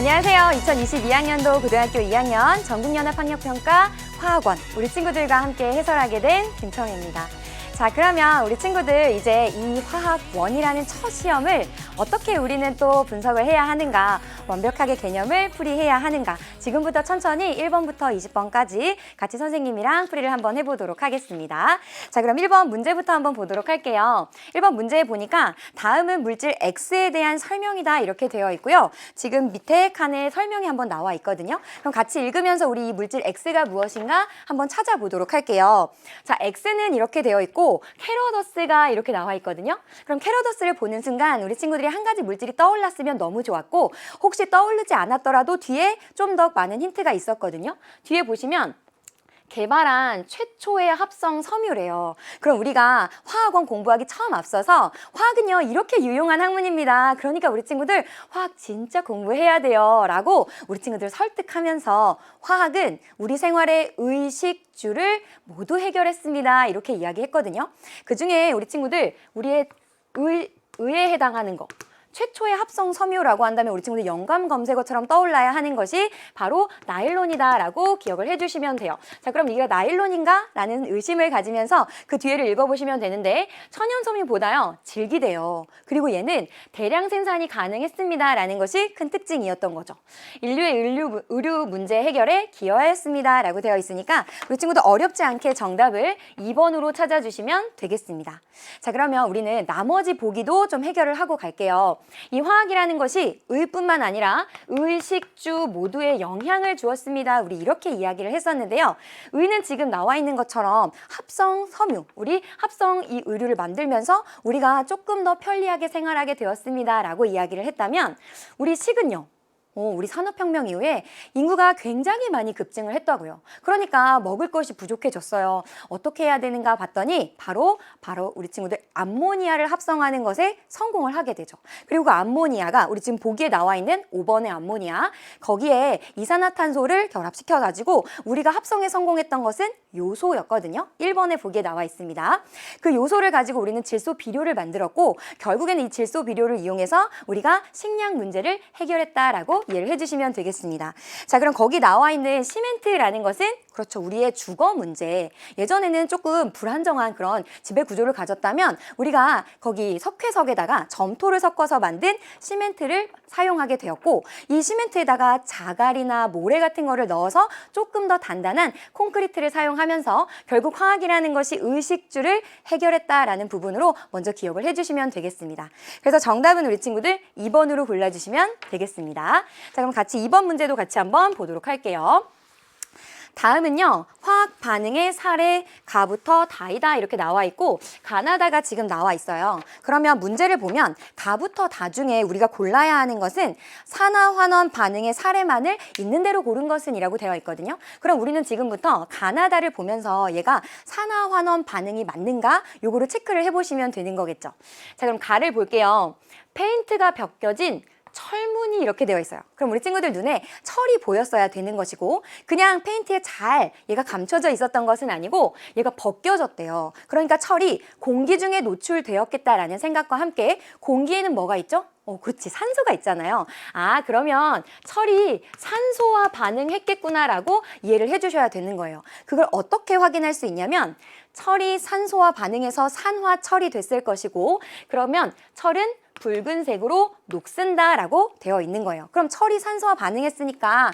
안녕하세요. 2022학년도 고등학교 2학년 전국연합학력평가 화학원 우리 친구들과 함께 해설하게 된 김청혜입니다. 자, 그러면 우리 친구들 이제 이 화학원이라는 첫 시험을 어떻게 우리는 또 분석을 해야 하는가, 완벽하게 개념을 풀이해야 하는가, 지금부터 천천히 1번부터 20번까지 같이 선생님이랑 풀이를 한번 해보도록 하겠습니다. 자, 그럼 1번 문제부터 한번 보도록 할게요. 1번 문제에 보니까 다음은 물질 X에 대한 설명이다 이렇게 되어 있고요. 지금 밑에 칸에 설명이 한번 나와 있거든요. 그럼 같이 읽으면서 우리 이 물질 X가 무엇인가 한번 찾아보도록 할게요. 자, X는 이렇게 되어 있고 캐로더스가 이렇게 나와 있거든요. 그럼 캐로더스를 보는 순간 우리 친구들이 한 가지 물질이 떠올랐으면 너무 좋았고, 혹시 떠오르지 않았더라도 뒤에 좀 더 많은 힌트가 있었거든요. 뒤에 보시면 개발한 최초의 합성 섬유래요. 그럼 우리가 화학원 공부하기 처음 앞서서 화학은요 이렇게 유용한 학문입니다. 그러니까 우리 친구들 화학 진짜 공부해야 돼요 라고 우리 친구들 설득하면서 화학은 우리 생활의 의식주를 모두 해결했습니다 이렇게 이야기했거든요. 그중에 우리 친구들 우리의 의에 해당하는 거, 최초의 합성 섬유라고 한다면 우리 친구들 영감 검색어처럼 떠올라야 하는 것이 바로 나일론이다라고 기억을 해주시면 돼요. 자, 그럼 이게 나일론인가? 라는 의심을 가지면서 그 뒤에를 읽어보시면 되는데, 천연섬유보다요 질기대요. 그리고 얘는 대량 생산이 가능했습니다 라는 것이 큰 특징이었던 거죠. 인류의 의류 문제 해결에 기여하였습니다 라고 되어 있으니까 우리 친구들 어렵지 않게 정답을 2번으로 찾아주시면 되겠습니다. 자, 그러면 우리는 나머지 보기도 좀 해결을 하고 갈게요. 이 화학이라는 것이 의뿐만 아니라 의식주 모두에 영향을 주었습니다. 우리 이렇게 이야기를 했었는데요. 의는 지금 나와 있는 것처럼 합성 섬유, 우리 합성 이 의류를 만들면서 우리가 조금 더 편리하게 생활하게 되었습니다 라고 이야기를 했다면, 우리 식은요, 우리 산업혁명 이후에 인구가 굉장히 많이 급증을 했다고요. 그러니까 먹을 것이 부족해졌어요. 어떻게 해야 되는가 봤더니 바로 우리 친구들 암모니아를 합성하는 것에 성공을 하게 되죠. 그리고 그 암모니아가 우리 지금 보기에 나와 있는 5번의 암모니아, 거기에 이산화탄소를 결합시켜가지고 우리가 합성에 성공했던 것은 요소였거든요. 1번의 보기에 나와 있습니다. 그 요소를 가지고 우리는 질소 비료를 만들었고, 결국에는 이 질소 비료를 이용해서 우리가 식량 문제를 해결했다라고 이해를 해주시면 되겠습니다. 자, 그럼 거기 나와 있는 시멘트라는 것은 그렇죠, 우리의 주거 문제. 예전에는 조금 불안정한 그런 지배 구조를 가졌다면 우리가 거기 석회석에다가 점토를 섞어서 만든 시멘트를 사용하게 되었고, 이 시멘트에다가 자갈이나 모래 같은 거를 넣어서 조금 더 단단한 콘크리트를 사용하면서 결국 화학이라는 것이 의식주를 해결했다라는 부분으로 먼저 기억을 해주시면 되겠습니다. 그래서 정답은 우리 친구들 2번으로 골라주시면 되겠습니다. 자, 그럼 같이 2번 문제도 같이 한번 보도록 할게요. 다음은요, 화학 반응의 사례 가부터 다이다 이렇게 나와 있고, 가나다가 지금 나와 있어요. 그러면 문제를 보면 가부터 다 중에 우리가 골라야 하는 것은 산화환원 반응의 사례만을 있는 대로 고른 것은 이라고 되어 있거든요. 그럼 우리는 지금부터 가나다를 보면서 얘가 산화환원 반응이 맞는가? 요거를 체크를 해보시면 되는 거겠죠. 자, 그럼 가를 볼게요. 페인트가 벗겨진 철문이 이렇게 되어 있어요. 그럼 우리 친구들 눈에 철이 보였어야 되는 것이고, 그냥 페인트에 잘 얘가 감춰져 있었던 것은 아니고 얘가 벗겨졌대요. 그러니까 철이 공기 중에 노출되었겠다라는 생각과 함께 공기에는 뭐가 있죠? 그렇지, 산소가 있잖아요. 아, 그러면 철이 산소와 반응했겠구나라고 이해를 해주셔야 되는 거예요. 그걸 어떻게 확인할 수 있냐면, 철이 산소와 반응해서 산화철이 됐을 것이고, 그러면 철은 붉은색으로 녹슨다라고 되어 있는 거예요. 그럼 철이 산소와 반응했으니까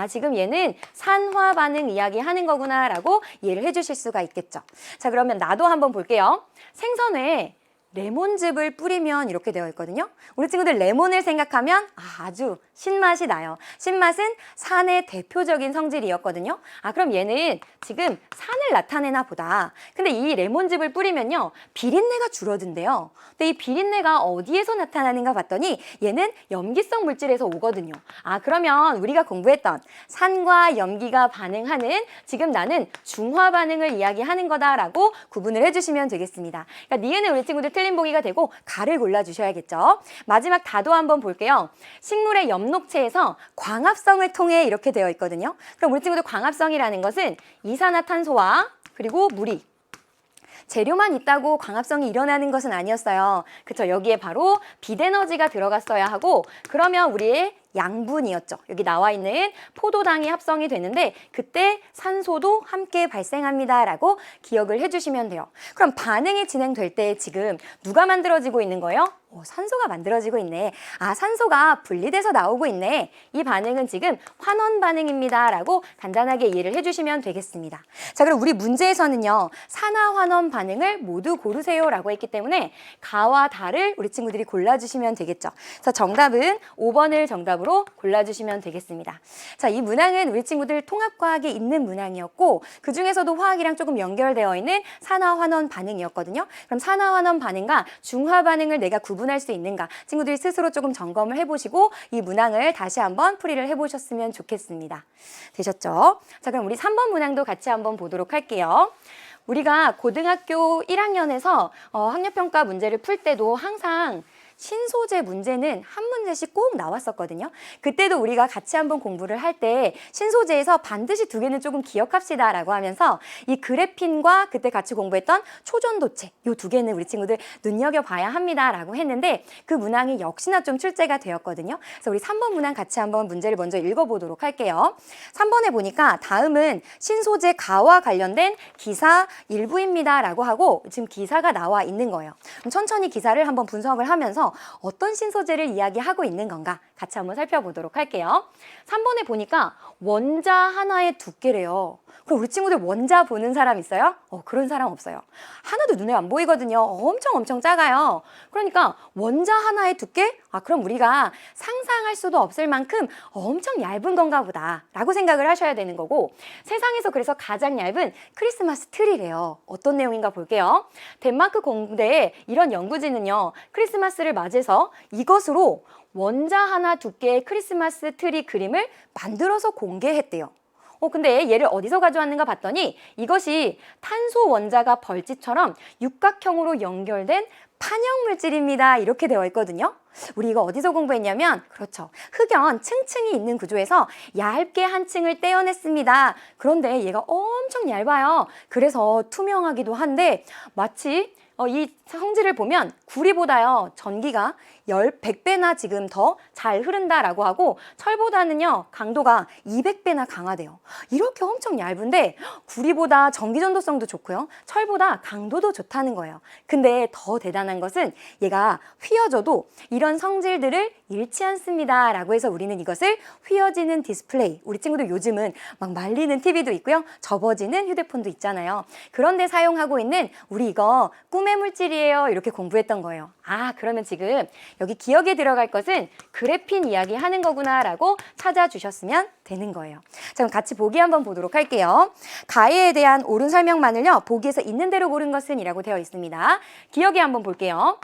지금 얘는 산화 반응 이야기하는 거구나라고 이해를 해주실 수가 있겠죠. 자, 그러면 나도 한번 볼게요. 생선회에 레몬즙을 뿌리면 이렇게 되어 있거든요. 우리 친구들 레몬을 생각하면 아주 신맛이 나요. 신맛은 산의 대표적인 성질이었거든요. 그럼 얘는 지금 산을 나타내나 보다. 근데 이 레몬즙을 뿌리면요, 비린내가 줄어든대요. 근데 이 비린내가 어디에서 나타나는가 봤더니 얘는 염기성 물질에서 오거든요. 그러면 우리가 공부했던 산과 염기가 반응하는, 지금 나는 중화 반응을 이야기하는 거다라고 구분을 해주시면 되겠습니다. 그러니까 니은은 우리 친구들 틀린 보기가 되고 가를 골라주셔야겠죠. 마지막 다도 한번 볼게요. 식물의 엽록체에서 광합성을 통해 이렇게 되어 있거든요. 그럼 우리 친구들 광합성이라는 것은 이산화탄소와 그리고 물이 재료만 있다고 광합성이 일어나는 것은 아니었어요. 그쵸? 여기에 바로 빛에너지가 들어갔어야 하고, 그러면 우리의 양분이었죠. 여기 나와 있는 포도당이 합성이 되는데 그때 산소도 함께 발생합니다라고 기억을 해주시면 돼요. 그럼 반응이 진행될 때 지금 누가 만들어지고 있는 거예요? 산소가 만들어지고 있네. 아, 산소가 분리돼서 나오고 있네. 이 반응은 지금 환원 반응입니다. 라고 간단하게 이해를 해주시면 되겠습니다. 자, 그럼 우리 문제에서는요. 산화 환원 반응을 모두 고르세요. 라고 했기 때문에 가와 다를 우리 친구들이 골라주시면 되겠죠. 그래서 정답은 5번을 정답으로 골라주시면 되겠습니다. 자, 이 문항은 우리 친구들 통합과학에 있는 문항이었고 그 중에서도 화학이랑 조금 연결되어 있는 산화 환원 반응이었거든요. 그럼 산화 환원 반응과 중화 반응을 내가 구분할 수 있는가 친구들이 스스로 조금 점검을 해보시고 이 문항을 다시 한번 풀이를 해보셨으면 좋겠습니다. 되셨죠? 자, 그럼 우리 3번 문항도 같이 한번 보도록 할게요. 우리가 고등학교 1학년에서 학력평가 문제를 풀 때도 항상 신소재 문제는 한 문제씩 꼭 나왔었거든요. 그때도 우리가 같이 한번 공부를 할 때 신소재에서 반드시 2개는 조금 기억합시다 라고 하면서 이 그래핀과 그때 같이 공부했던 초전도체 이 2개는 우리 친구들 눈여겨봐야 합니다 라고 했는데 그 문항이 역시나 좀 출제가 되었거든요. 그래서 우리 3번 문항 같이 한번 문제를 먼저 읽어보도록 할게요. 3번에 보니까 다음은 신소재 가와 관련된 기사 일부입니다 라고 하고 지금 기사가 나와 있는 거예요. 그럼 천천히 기사를 한번 분석을 하면서 어떤 신소재를 이야기하고 있는 건가 같이 한번 살펴보도록 할게요. 3번에 보니까 원자 하나의 두께래요. 그럼 우리 친구들 원자 보는 사람 있어요? 그런 사람 없어요. 하나도 눈에 안 보이거든요. 엄청 작아요. 그러니까 원자 하나의 두께? 그럼 우리가 상상할 수도 없을 만큼 엄청 얇은 건가 보다 라고 생각을 하셔야 되는 거고 세상에서 그래서 가장 얇은 크리스마스 트리래요. 어떤 내용인가 볼게요. 덴마크 공대의 이런 연구진은요. 크리스마스를 맞이해서 이것으로 원자 하나 두께의 크리스마스 트리 그림을 만들어서 공개했대요. 근데 얘를 어디서 가져왔는가 봤더니 이것이 탄소 원자가 벌집처럼 육각형으로 연결된 판형 물질입니다. 이렇게 되어 있거든요. 우리 이거 어디서 공부했냐면 그렇죠. 흑연 층층이 있는 구조에서 얇게 한 층을 떼어냈습니다. 그런데 얘가 엄청 얇아요. 그래서 투명하기도 한데 마치 이 성질을 보면 구리보다요 전기가 100배나 지금 더 잘 흐른다라고 하고 철보다는요 강도가 200배나 강하대요. 이렇게 엄청 얇은데 구리보다 전기 전도성도 좋고요. 철보다 강도도 좋다는 거예요. 근데 더 대단한 것은 얘가 휘어져도 이런 성질들을 잃지 않습니다. 라고 해서 우리는 이것을 휘어지는 디스플레이. 우리 친구들 요즘은 막 말리는 TV도 있고요. 접어지는 휴대폰도 있잖아요. 그런데 사용하고 있는 우리 이거 꿈의 물질이에요. 이렇게 공부했던 거예요. 그러면 지금 여기 기억에 들어갈 것은 그래핀 이야기 하는 거구나 라고 찾아주셨으면 되는 거예요. 자, 그럼 같이 보기 한번 보도록 할게요. 가해에 대한 옳은 설명만을요. 보기에서 있는 대로 고른 것은 이라고 되어 있습니다. 기억에 한번 볼게요.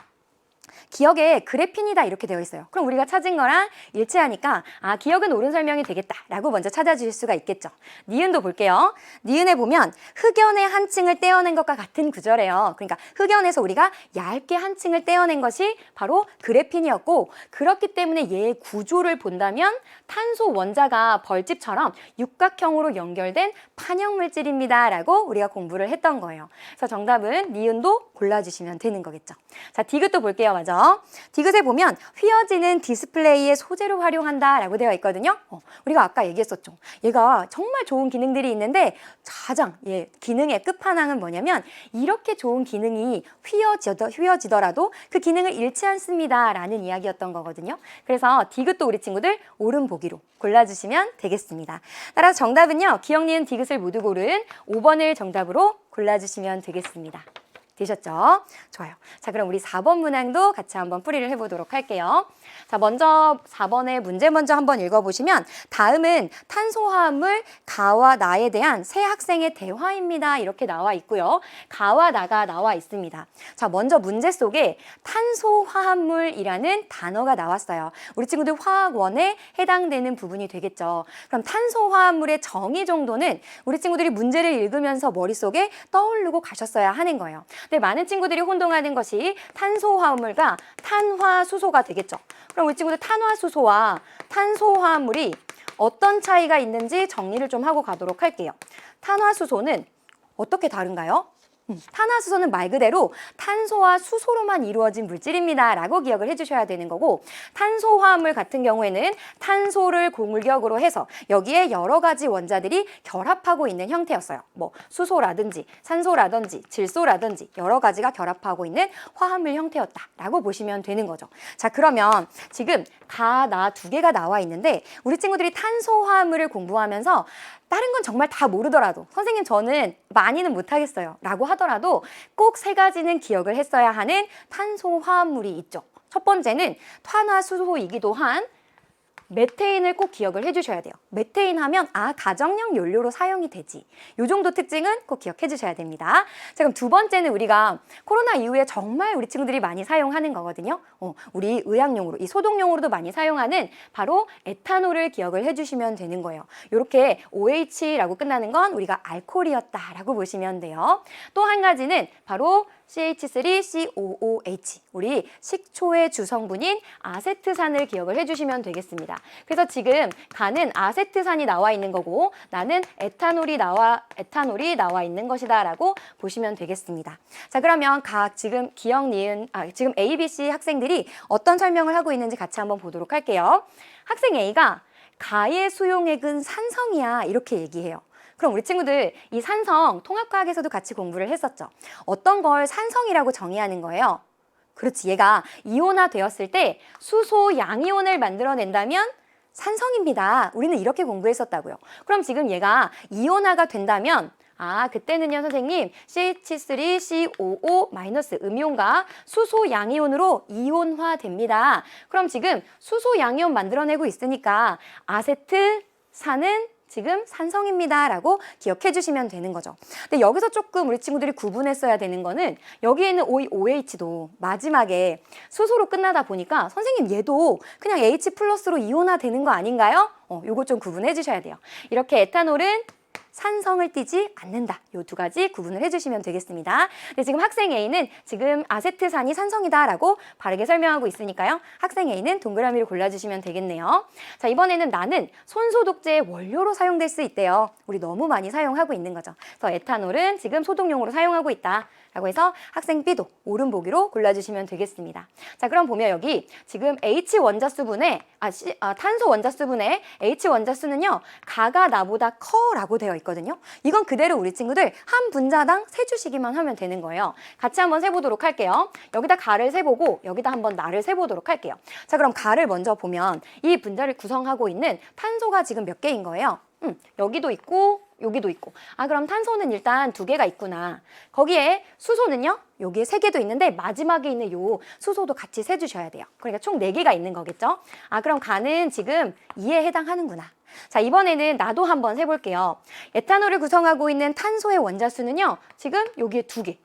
기억에 그래핀이다 이렇게 되어 있어요. 그럼 우리가 찾은 거랑 일치하니까 기억은 옳은 설명이 되겠다라고 먼저 찾아주실 수가 있겠죠. 니은도 볼게요. 니은에 보면 흑연의 한 층을 떼어낸 것과 같은 구조래요. 그러니까 흑연에서 우리가 얇게 한 층을 떼어낸 것이 바로 그래핀이었고 그렇기 때문에 얘의 구조를 본다면 탄소 원자가 벌집처럼 육각형으로 연결된 판형 물질입니다 라고 우리가 공부를 했던 거예요. 그래서 정답은 니은도 골라주시면 되는 거겠죠. 자, 디귿도 볼게요. 맞아. 디귿에 보면 휘어지는 디스플레이의 소재로 활용한다 라고 되어 있거든요. 우리가 아까 얘기했었죠. 얘가 정말 좋은 기능들이 있는데 가장 기능의 끝판왕은 뭐냐면 이렇게 좋은 기능이 휘어지더라도 그 기능을 잃지 않습니다 라는 이야기였던 거거든요. 그래서 디귿도 우리 친구들 옳은 보기로 골라주시면 되겠습니다. 따라서 정답은요. 기억, 니은, 디귿을 모두 고른 5번을 정답으로 골라주시면 되겠습니다. 되셨죠? 좋아요. 자, 그럼 우리 4번 문항도 같이 한번 풀이를 해보도록 할게요. 자, 먼저 4번의 문제 먼저 한번 읽어보시면 다음은 탄소화합물 가와 나에 대한 새 학생의 대화입니다. 이렇게 나와 있고요. 가와 나가 나와 있습니다. 자, 먼저 문제 속에 탄소화합물이라는 단어가 나왔어요. 우리 친구들 화학원에 해당되는 부분이 되겠죠. 그럼 탄소화합물의 정의 정도는 우리 친구들이 문제를 읽으면서 머릿속에 떠오르고 가셨어야 하는 거예요. 근데 많은 친구들이 혼동하는 것이 탄소화합물과 탄화수소가 되겠죠. 그럼 우리 친구들 탄화수소와 탄소화합물이 어떤 차이가 있는지 정리를 좀 하고 가도록 할게요. 탄화수소는 어떻게 다른가요? 탄화수소는 말 그대로 탄소와 수소로만 이루어진 물질입니다 라고 기억을 해주셔야 되는 거고, 탄소화합물 같은 경우에는 탄소를 공격으로 해서 여기에 여러 가지 원자들이 결합하고 있는 형태였어요. 뭐 수소라든지 산소라든지 질소라든지 여러 가지가 결합하고 있는 화합물 형태였다라고 보시면 되는 거죠. 자, 그러면 지금 가, 나 두 개가 나와 있는데 우리 친구들이 탄소화합물을 공부하면서 다른 건 정말 다 모르더라도 선생님 저는 많이는 못하겠어요 라고 하더라도 꼭 세 가지는 기억을 했어야 하는 탄소화합물이 있죠. 첫 번째는 탄화수소이기도 한 메테인을 꼭 기억을 해주셔야 돼요. 메테인 하면 가정용 연료로 사용이 되지. 이 정도 특징은 꼭 기억해 주셔야 됩니다. 자, 그럼 두 번째는 우리가 코로나 이후에 정말 우리 친구들이 많이 사용하는 거거든요. 우리 의학용으로, 이 소독용으로도 많이 사용하는 바로 에탄올을 기억을 해주시면 되는 거예요. 이렇게 OH라고 끝나는 건 우리가 알코올이었다라고 보시면 돼요. 또 한 가지는 바로 CH3COOH, 우리 식초의 주성분인 아세트산을 기억을 해주시면 되겠습니다. 그래서 지금 가는 아세트산이 나와 있는 거고 나는 에탄올이 나와 있는 것이다라고 보시면 되겠습니다. 자, 그러면 각 지금 지금 A, B, C 학생들이 어떤 설명을 하고 있는지 같이 한번 보도록 할게요. 학생 A가 가의 수용액은 산성이야 이렇게 얘기해요. 그럼 우리 친구들 이 산성 통합과학에서도 같이 공부를 했었죠. 어떤 걸 산성이라고 정의하는 거예요? 그렇지, 얘가 이온화 되었을 때 수소 양이온을 만들어낸다면 산성입니다. 우리는 이렇게 공부했었다고요. 그럼 지금 얘가 이온화가 된다면 그때는요 선생님 CH3COO- 음이온과 수소 양이온으로 이온화됩니다. 그럼 지금 수소 양이온 만들어내고 있으니까 아세트산은 지금 산성입니다 라고 기억해 주시면 되는 거죠. 근데 여기서 조금 우리 친구들이 구분했어야 되는 거는 여기에 있는 OH도 마지막에 수소로 끝나다 보니까 선생님 얘도 그냥 H 플러스로 이온화 되는 거 아닌가요? 요거 좀 구분해 주셔야 돼요. 이렇게 에탄올은 산성을 띠지 않는다. 요 두 가지 구분을 해주시면 되겠습니다. 근데 지금 학생 A는 지금 아세트산이 산성이다라고 바르게 설명하고 있으니까요. 학생 A는 동그라미를 골라주시면 되겠네요. 자, 이번에는 나는 손소독제의 원료로 사용될 수 있대요. 우리 너무 많이 사용하고 있는 거죠. 그래서 에탄올은 지금 소독용으로 사용하고 있다. 라고 해서 학생 B도 옳은 보기로 골라주시면 되겠습니다. 자, 그럼 보면 여기 지금 H 원자수분에 탄소 원자수분에 H 원자수는요 가가 나보다 커라고 되어 있거든요. 이건 그대로 우리 친구들 한 분자당 세주시기만 하면 되는 거예요. 같이 한번 세보도록 할게요. 여기다 가를 세보고 여기다 한번 나를 세보도록 할게요. 자, 그럼 가를 먼저 보면 이 분자를 구성하고 있는 탄소가 지금 몇 개인 거예요? 여기도 있고 여기도 있고. 그럼 탄소는 일단 2개가 있구나. 거기에 수소는요? 여기에 3개도 있는데 마지막에 있는 요 수소도 같이 세주셔야 돼요. 그러니까 총 4개가 있는 거겠죠? 그럼 가는 지금 2에 해당하는구나. 자, 이번에는 나도 한번 세볼게요. 에탄올을 구성하고 있는 탄소의 원자수는요. 지금 여기에 2개.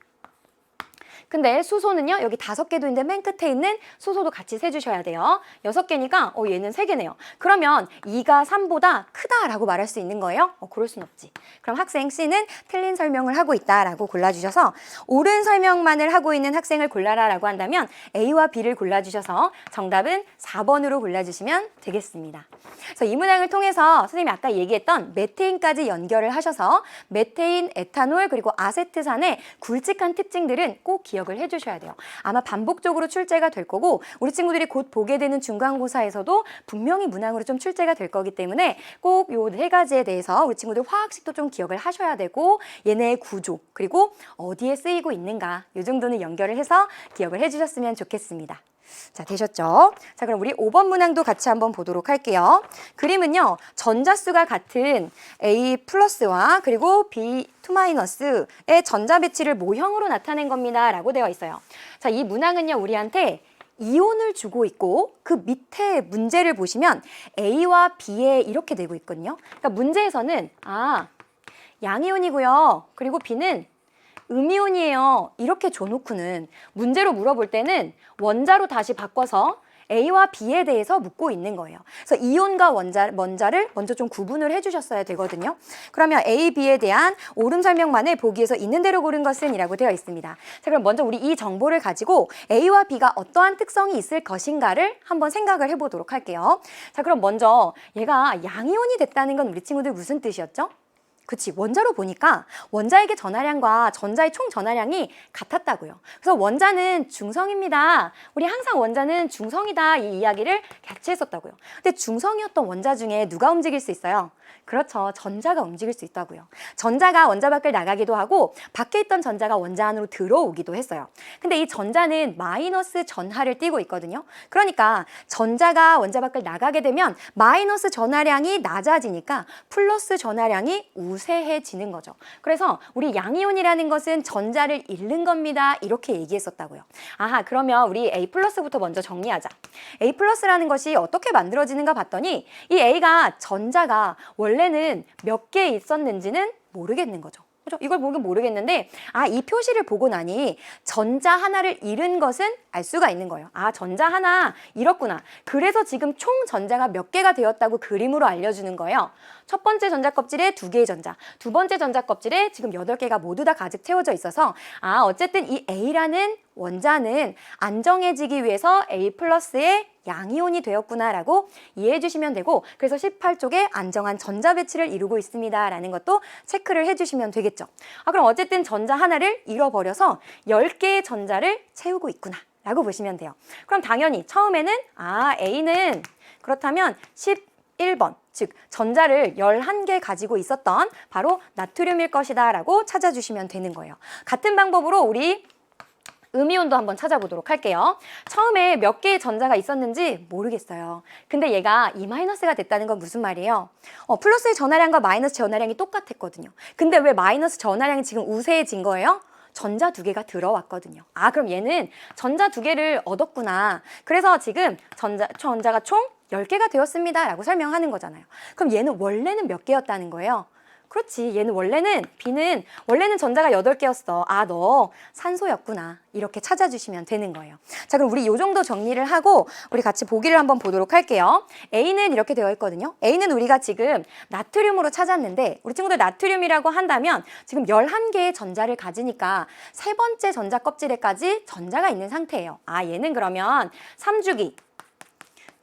근데 수소는요 여기 5개도 있는데 맨 끝에 있는 수소도 같이 세주셔야 돼요. 6개니까 얘는 3개네요. 그러면 2가 3보다 크다라고 말할 수 있는 거예요? 그럴 순 없지. 그럼 학생 C는 틀린 설명을 하고 있다라고 골라주셔서 옳은 설명만을 하고 있는 학생을 골라라라고 한다면 A와 B를 골라주셔서 정답은 4번으로 골라주시면 되겠습니다. 그래서 이 문항을 통해서 선생님이 아까 얘기했던 메테인까지 연결을 하셔서 메테인, 에탄올 그리고 아세트산의 굵직한 특징들은 꼭 기억을 해주셔야 돼요. 아마 반복적으로 출제가 될 거고 우리 친구들이 곧 보게 되는 중간고사에서도 분명히 문항으로 좀 출제가 될 거기 때문에 꼭 요 3가지에 대해서 우리 친구들 화학식도 좀 기억을 하셔야 되고 얘네의 구조 그리고 어디에 쓰이고 있는가 요 정도는 연결을 해서 기억을 해주셨으면 좋겠습니다. 자, 되셨죠? 자, 그럼 우리 5번 문항도 같이 한번 보도록 할게요. 그림은요, 전자수가 같은 A 플러스와 그리고 B2-의 전자 배치를 모형으로 나타낸 겁니다. 라고 되어 있어요. 자, 이 문항은요, 우리한테 이온을 주고 있고 그 밑에 문제를 보시면 A와 B에 이렇게 되고 있거든요. 그러니까 문제에서는 양이온이고요. 그리고 B는 음이온이에요. 이렇게 줘놓고는 문제로 물어볼 때는 원자로 다시 바꿔서 A와 B에 대해서 묻고 있는 거예요. 그래서 이온과 원자를 먼저 좀 구분을 해주셨어야 되거든요. 그러면 A, B에 대한 옳은 설명만을 보기에서 있는 대로 고른 것은 이라고 되어 있습니다. 자, 그럼 먼저 우리 이 정보를 가지고 A와 B가 어떠한 특성이 있을 것인가를 한번 생각을 해보도록 할게요. 자, 그럼 먼저 얘가 양이온이 됐다는 건 우리 친구들 무슨 뜻이었죠? 그치, 원자로 보니까 원자에게 전하량과 전자의 총 전하량이 같았다고요. 그래서 원자는 중성입니다. 우리 항상 원자는 중성이다 이 이야기를 같이 했었다고요. 근데 중성이었던 원자 중에 누가 움직일 수 있어요? 그렇죠. 전자가 움직일 수 있다고요. 전자가 원자 밖을 나가기도 하고 밖에 있던 전자가 원자 안으로 들어오기도 했어요. 근데 이 전자는 마이너스 전하를 띠고 있거든요. 그러니까 전자가 원자 밖을 나가게 되면 마이너스 전하량이 낮아지니까 플러스 전하량이 우세해지는 거죠. 그래서 우리 양이온이라는 것은 전자를 잃는 겁니다. 이렇게 얘기했었다고요. 아하, 그러면 우리 A 플러스부터 먼저 정리하자. A 플러스라는 것이 어떻게 만들어지는가 봤더니 이 A가 전자가 원래는 몇 개 있었는지는 모르겠는 거죠. 그죠? 이걸 보면 모르겠는데 이 표시를 보고 나니 전자 하나를 잃은 것은 알 수가 있는 거예요. 전자 하나 잃었구나. 그래서 지금 총 전자가 몇 개가 되었다고 그림으로 알려주는 거예요. 첫 번째 전자 껍질에 2개의 전자, 두 번째 전자 껍질에 지금 8개가 모두 다 가득 채워져 있어서 어쨌든 이 A라는 원자는 안정해지기 위해서 A 플러스의 양이온이 되었구나라고 이해해 주시면 되고, 그래서 18쪽에 안정한 전자 배치를 이루고 있습니다 라는 것도 체크를 해주시면 되겠죠. 그럼 어쨌든 전자 하나를 잃어버려서 10개의 전자를 채우고 있구나 라고 보시면 돼요. 그럼 당연히 처음에는 A는 그렇다면 11번, 즉 전자를 11개 가지고 있었던 바로 나트륨일 것이다 라고 찾아주시면 되는 거예요. 같은 방법으로 우리 음이온도 한번 찾아보도록 할게요. 처음에 몇 개의 전자가 있었는지 모르겠어요. 근데 얘가 E-가 됐다는 건 무슨 말이에요? 플러스의 전하량과 마이너스 전하량이 똑같았거든요. 근데 왜 마이너스 전하량이 지금 우세해진 거예요? 전자 2개가 들어왔거든요. 그럼 얘는 전자 2개를 얻었구나. 그래서 지금 전자가 총 10개가 되었습니다 라고 설명하는 거잖아요. 그럼 얘는 원래는 몇 개였다는 거예요? 그렇지. 얘는 B는 원래는 전자가 8개였어. 너 산소였구나. 이렇게 찾아주시면 되는 거예요. 자, 그럼 우리 이 정도 정리를 하고 우리 같이 보기를 한번 보도록 할게요. A는 이렇게 되어 있거든요. A는 우리가 지금 나트륨으로 찾았는데 우리 친구들 나트륨이라고 한다면 지금 11개의 전자를 가지니까 세 번째 전자 껍질에까지 전자가 있는 상태예요. 얘는 그러면 3주기.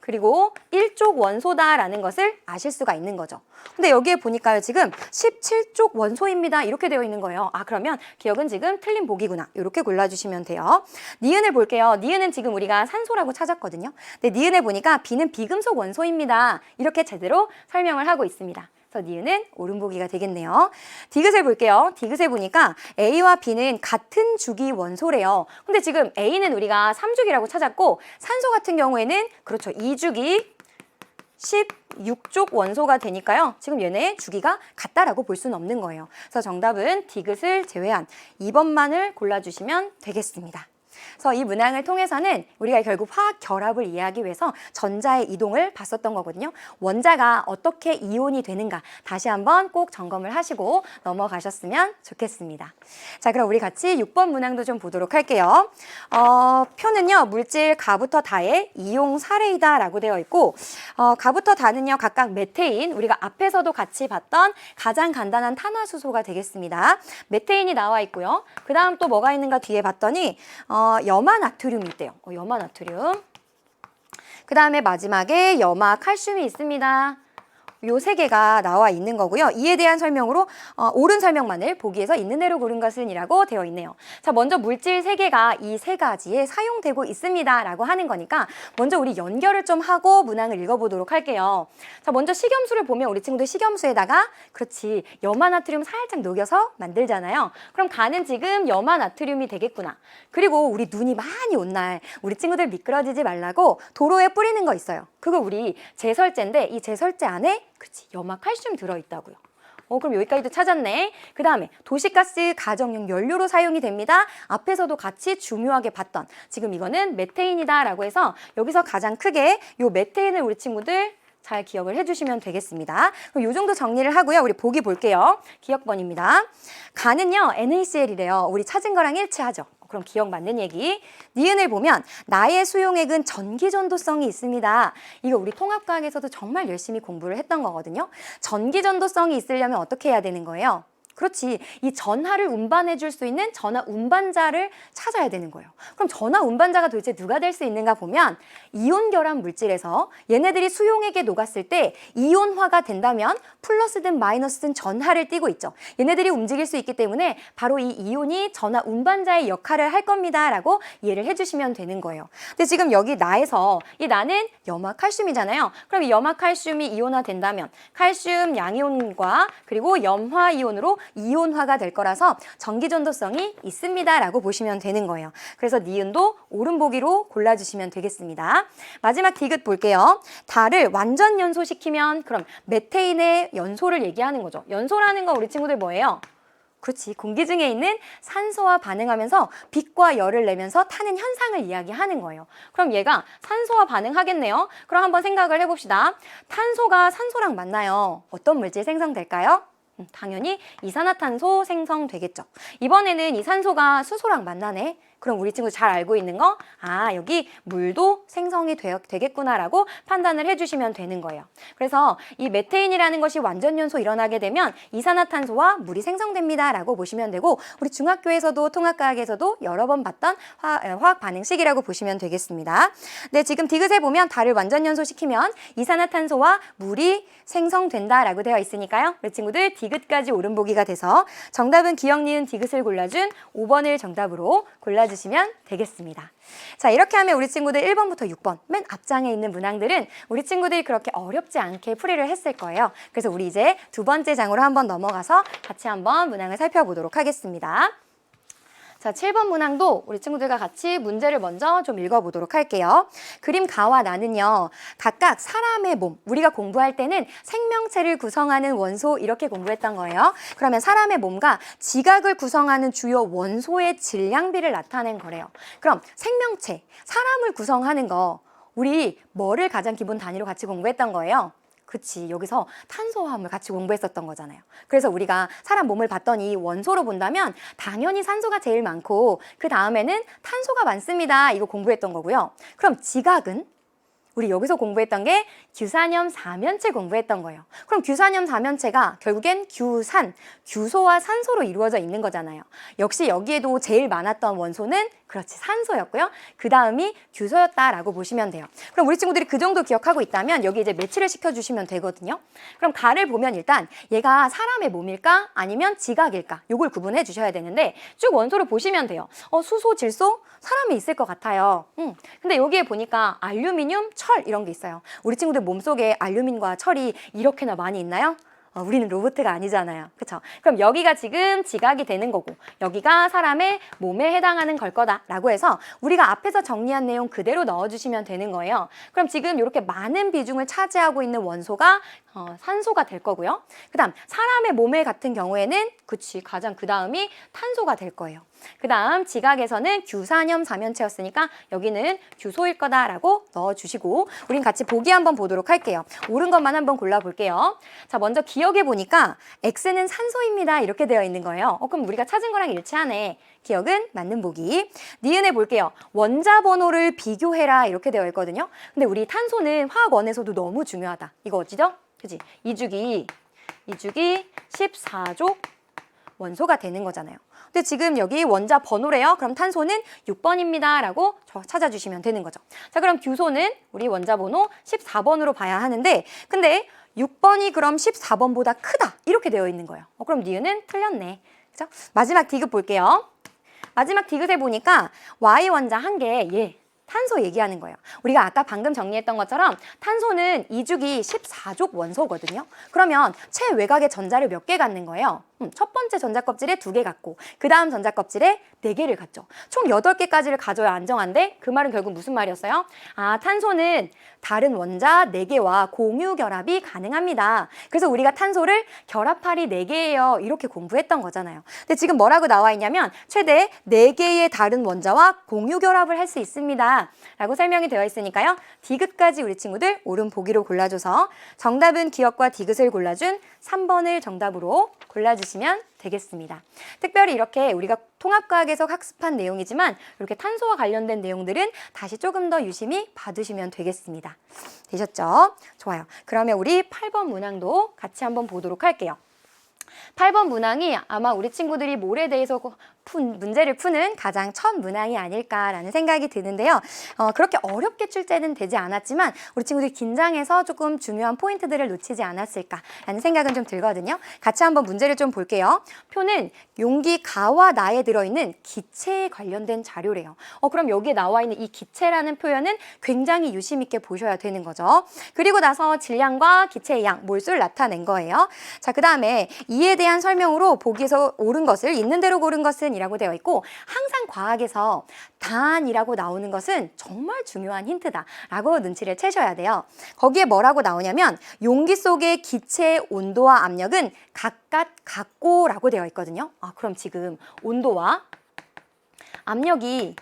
그리고 1쪽 원소다라는 것을 아실 수가 있는 거죠. 근데 여기에 보니까요, 지금 17쪽 원소입니다. 이렇게 되어 있는 거예요. 그러면 기억은 지금 틀린 보기구나. 이렇게 골라주시면 돼요. 니은을 볼게요. 니은은 지금 우리가 산소라고 찾았거든요. 근데 니은에 보니까 B는 비금속 원소입니다. 이렇게 제대로 설명을 하고 있습니다. 그래서 니은은 옳은 보기가 되겠네요. 디귿을 볼게요. 디귿에 보니까 A와 B는 같은 주기 원소래요. 근데 지금 A는 우리가 3주기라고 찾았고 산소 같은 경우에는 그렇죠. 2주기 16쪽 원소가 되니까요. 지금 얘네 주기가 같다라고 볼 수는 없는 거예요. 그래서 정답은 디귿을 제외한 2번만을 골라주시면 되겠습니다. 그래서 이 문항을 통해서는 우리가 결국 화학 결합을 이해하기 위해서 전자의 이동을 봤었던 거거든요. 원자가 어떻게 이온이 되는가 다시 한번 꼭 점검을 하시고 넘어가셨으면 좋겠습니다. 자, 그럼 우리 같이 6번 문항도 좀 보도록 할게요. 표는요, 물질 가부터 다의 이용 사례이다라고 되어 있고, 가부터 다는요, 각각 메테인, 우리가 앞에서도 같이 봤던 가장 간단한 탄화수소가 되겠습니다. 메테인이 나와 있고요. 그 다음 또 뭐가 있는가 뒤에 봤더니 염화나트륨이 있대요. 염화나트륨. 그 다음에 마지막에 염화칼슘이 있습니다. 요 세 개가 나와 있는 거고요. 이에 대한 설명으로 옳은 설명만을 보기에서 있는 대로 고른 것은 이라고 되어 있네요. 자, 먼저 물질 세 개가 이 세 가지에 사용되고 있습니다 라고 하는 거니까 먼저 우리 연결을 좀 하고 문항을 읽어보도록 할게요. 자, 먼저 식염수를 보면 우리 친구들 식염수에다가 그렇지 염화나트륨 살짝 녹여서 만들잖아요. 그럼 가는 지금 염화나트륨이 되겠구나. 그리고 우리 눈이 많이 온 날 우리 친구들 미끄러지지 말라고 도로에 뿌리는 거 있어요. 그거 우리 제설제인데 이 제설제 안에 그치, 염화칼슘 들어있다고요. 그럼 여기까지도 찾았네. 그 다음에 도시가스 가정용 연료로 사용이 됩니다. 앞에서도 같이 중요하게 봤던 지금 이거는 메테인이다 라고 해서 여기서 가장 크게 요 메테인을 우리 친구들 잘 기억을 해주시면 되겠습니다. 그럼 요 정도 정리를 하고요. 우리 보기 볼게요. 기억번입니다. 가는요, NaCl이래요. 우리 찾은 거랑 일치하죠. 그럼 기억 맞는 얘기. 니은을 보면 나의 수용액은 전기전도성이 있습니다. 이거 우리 통합과학에서도 정말 열심히 공부를 했던 거거든요. 전기전도성이 있으려면 어떻게 해야 되는 거예요? 그렇지. 이 전하를 운반해 줄 수 있는 전하 운반자를 찾아야 되는 거예요. 그럼 전하 운반자가 도대체 누가 될 수 있는가 보면 이온 결합 물질에서 얘네들이 수용액에 녹았을 때 이온화가 된다면 플러스든 마이너스든 전하를 띠고 있죠. 얘네들이 움직일 수 있기 때문에 바로 이 이온이 전하 운반자의 역할을 할 겁니다 라고 이해를 해주시면 되는 거예요. 근데 지금 여기 나에서 이 나는 염화칼슘이잖아요. 그럼 이 염화칼슘이 이온화 된다면 칼슘 양이온과 그리고 염화이온으로 이온화가 될 거라서 전기전도성이 있습니다 라고 보시면 되는 거예요. 그래서 니은도 옳은 보기로 골라주시면 되겠습니다. 마지막 디귿 볼게요. 달을 완전 연소시키면 그럼 메테인의 연소를 얘기하는 거죠. 연소라는 건 우리 친구들 뭐예요? 그렇지. 공기 중에 있는 산소와 반응하면서 빛과 열을 내면서 타는 현상을 이야기하는 거예요. 그럼 얘가 산소와 반응하겠네요. 그럼 한번 생각을 해봅시다. 탄소가 산소랑 만나요. 어떤 물질 생성될까요? 당연히 이산화탄소 생성되겠죠. 이번에는 이 산소가 수소랑 만나네. 그럼 우리 친구 잘 알고 있는 거? 아, 여기 물도 생성이 되겠구나라고 판단을 해주시면 되는 거예요. 그래서 이 메테인이라는 것이 완전연소 일어나게 되면 이산화탄소와 물이 생성됩니다 라고 보시면 되고 우리 중학교에서도 통합과학에서도 여러 번 봤던 화학 반응식이라고 보시면 되겠습니다. 네, 지금 디귿에 보면 달을 완전연소시키면 이산화탄소와 물이 생성된다라고 되어 있으니까요. 우리 친구들 디귿까지 옳은 보기가 돼서 정답은 기억, 니은, 디귿을 골라준 5번을 정답으로 골라주시면 되겠습니다. 자, 이렇게 하면 우리 친구들 1번부터 6번 맨 앞장에 있는 문항들은 우리 친구들이 그렇게 어렵지 않게 풀이를 했을 거예요. 그래서 우리 이제 두 번째 장으로 한번 넘어가서 같이 한번 문항을 살펴보도록 하겠습니다. 자, 7번 문항도 우리 친구들과 같이 문제를 먼저 좀 읽어보도록 할게요. 그림 가와 나는요, 각각 사람의 몸, 우리가 공부할 때는 생명체를 구성하는 원소 이렇게 공부했던 거예요. 그러면 사람의 몸과 지각을 구성하는 주요 원소의 질량비를 나타낸 거래요. 그럼 생명체, 사람을 구성하는 거, 우리 뭐를 가장 기본 단위로 같이 공부했던 거예요? 그치, 여기서 탄소화합을 같이 공부했었던 거잖아요. 그래서 우리가 사람 몸을 봤더니 원소로 본다면 당연히 산소가 제일 많고 그 다음에는 탄소가 많습니다. 이거 공부했던 거고요. 그럼 지각은? 우리 여기서 공부했던 게 규산염 사면체 공부했던 거예요. 그럼 규산염 사면체가 결국엔 규산, 규소와 산소로 이루어져 있는 거잖아요. 역시 여기에도 제일 많았던 원소는 그렇지, 산소였고요. 그 다음이 규소였다라고 보시면 돼요. 그럼 우리 친구들이 그 정도 기억하고 있다면 여기 이제 매치를 시켜주시면 되거든요. 그럼 가를 보면 일단 얘가 사람의 몸일까 아니면 지각일까 요걸 구분해 주셔야 되는데 쭉 원소를 보시면 돼요. 수소, 질소, 사람이 있을 것 같아요. 근데 여기에 보니까 알루미늄, 철 이런 게 있어요. 우리 친구들 몸속에 알루민과 철이 이렇게나 많이 있나요? 우리는 로봇가 아니잖아요. 그렇죠? 그럼 여기가 지금 지각이 되는 거고 여기가 사람의 몸에 해당하는 걸 거다라고 해서 우리가 앞에서 정리한 내용 그대로 넣어주시면 되는 거예요. 그럼 지금 이렇게 많은 비중을 차지하고 있는 원소가 산소가 될 거고요. 그 다음 사람의 몸에 같은 경우에는 그치, 가장 그 다음이 탄소가 될 거예요. 그 다음 지각에서는 규산염 사면체였으니까 여기는 규소일 거다라고 넣어주시고 우린 같이 보기 한번 보도록 할게요. 옳은 것만 한번 골라볼게요. 자, 먼저 기억해 보니까 X는 산소입니다 이렇게 되어 있는 거예요. 그럼 우리가 찾은 거랑 일치하네. 기억은 맞는 보기. 니은에 볼게요. 원자 번호를 비교해라 이렇게 되어 있거든요. 근데 우리 탄소는 화학원에서도 너무 중요하다. 이거 어찌죠? 그치? 2주기 14족 원소가 되는 거잖아요. 근데 지금 여기 원자 번호래요. 그럼 탄소는 6번입니다 라고 찾아주시면 되는 거죠. 자, 그럼 규소는 우리 원자 번호 14번으로 봐야 하는데 근데 6번이 그럼 14번보다 크다 이렇게 되어 있는 거예요. 그럼 니은은 틀렸네. 그죠? 마지막 디귿 볼게요. 마지막 디귿에 보니까 Y 원자 한 개, 탄소 얘기하는 거예요. 우리가 아까 방금 정리했던 것처럼 탄소는 2주기 14족 원소거든요. 그러면 최외곽에 전자를 몇 개 갖는 거예요? 첫 번째 전자껍질에 2개 갖고 그 다음 전자껍질에 4개를 갖죠. 총 8개까지를 가져야 안정한데 그 말은 결국 무슨 말이었어요? 아, 탄소는 다른 원자 4개와 공유 결합이 가능합니다. 그래서 우리가 탄소를 결합할이 4개예요. 이렇게 공부했던 거잖아요. 근데 지금 뭐라고 나와 있냐면 최대 4개의 다른 원자와 공유 결합을 할 수 있습니다. 라고 설명이 되어 있으니까요. 디귿까지 우리 친구들 옳은 보기로 골라줘서 정답은 기억과 디귿을 골라준 3번을 정답으로 골라주시면 되겠습니다. 특별히 이렇게 우리가 통합과학에서 학습한 내용이지만 이렇게 탄소와 관련된 내용들은 다시 조금 더 유심히 봐두시면 되겠습니다. 되셨죠? 좋아요. 그러면 우리 8번 문항도 같이 한번 보도록 할게요. 8번 문항이 아마 우리 친구들이 몰에 대해서 문제를 푸는 가장 첫 문항이 아닐까라는 생각이 드는데요. 그렇게 어렵게 출제는 되지 않았지만 우리 친구들이 긴장해서 조금 중요한 포인트들을 놓치지 않았을까라는 생각은 좀 들거든요. 같이 한번 문제를 좀 볼게요. 표는 용기 가와 나에 들어있는 기체에 관련된 자료래요. 그럼 여기에 나와 있는 이 기체라는 표현은 굉장히 유심 있게 보셔야 되는 거죠. 그리고 나서 질량과 기체의 양, 몰수를 나타낸 거예요. 자, 그 다음에 이에 대한 설명으로 보기에서 옳은 것을 있는 대로 고른 것은 이라고 되어 있고, 항상 과학에서 단이라고 나오는 것은 정말 중요한 힌트다라고 눈치를 채셔야 돼요. 거기에 뭐라고 나오냐면 용기 속의 기체의 온도와 압력은 각각 같고라고 되어 있거든요. 그럼 지금 온도와 압력이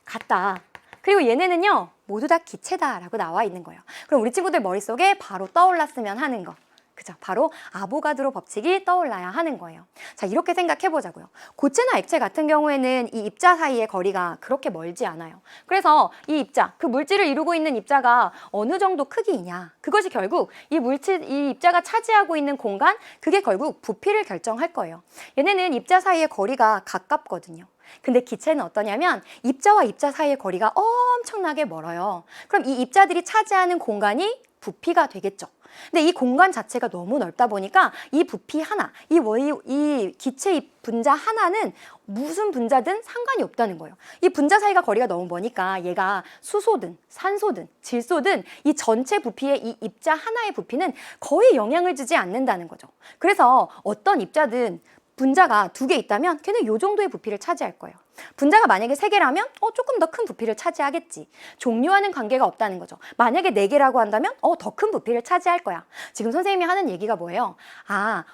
같다. 그리고 얘네는요 모두 다 기체다라고 나와 있는 거예요. 그럼 우리 친구들 머릿속에 바로 떠올랐으면 하는 거. 그죠? 바로 아보가드로 법칙이 떠올라야 하는 거예요. 자, 이렇게 생각해 보자고요. 고체나 액체 같은 경우에는 이 입자 사이의 거리가 그렇게 멀지 않아요. 그래서 이 입자, 그 물질을 이루고 있는 입자가 어느 정도 크기이냐, 그것이 결국 이 입자가 차지하고 있는 공간, 그게 결국 부피를 결정할 거예요. 얘네는 입자 사이의 거리가 가깝거든요. 근데 기체는 어떠냐면 입자와 입자 사이의 거리가 엄청나게 멀어요. 그럼 이 입자들이 차지하는 공간이 부피가 되겠죠. 근데 이 공간 자체가 너무 넓다 보니까 이 부피 하나, 이 기체의 분자 하나는 무슨 분자든 상관이 없다는 거예요. 이 분자 사이가 거리가 너무 머니까 얘가 수소든 산소든 질소든 이 전체 부피의 이 입자 하나의 부피는 거의 영향을 주지 않는다는 거죠. 그래서 어떤 입자든 분자가 2개 있다면 걔는 이 정도의 부피를 차지할 거예요. 분자가 만약에 3개라면 조금 더 큰 부피를 차지하겠지. 종류와는 관계가 없다는 거죠. 만약에 4개라고 한다면 더 큰 부피를 차지할 거야. 지금 선생님이 하는 얘기가 뭐예요?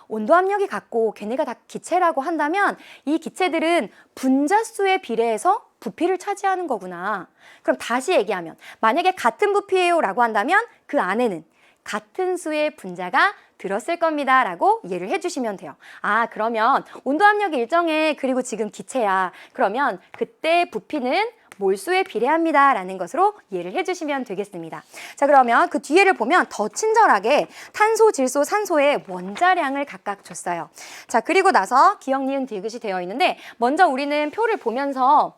온도 압력이 같고 걔네가 다 기체라고 한다면 이 기체들은 분자 수에 비례해서 부피를 차지하는 거구나. 그럼 다시 얘기하면 만약에 같은 부피예요 라고 한다면 그 안에는 같은 수의 분자가 들었을 겁니다 라고 이해를 해주시면 돼요. 그러면 온도 압력이 일정해. 그리고 지금 기체야. 그러면 그때 부피는 몰수에 비례합니다 라는 것으로 이해를 해주시면 되겠습니다. 자, 그러면 그 뒤에를 보면 더 친절하게 탄소, 질소, 산소의 원자량을 각각 줬어요. 자, 그리고 나서 기억, 니은, 디귿이 되어 있는데 먼저 우리는 표를 보면서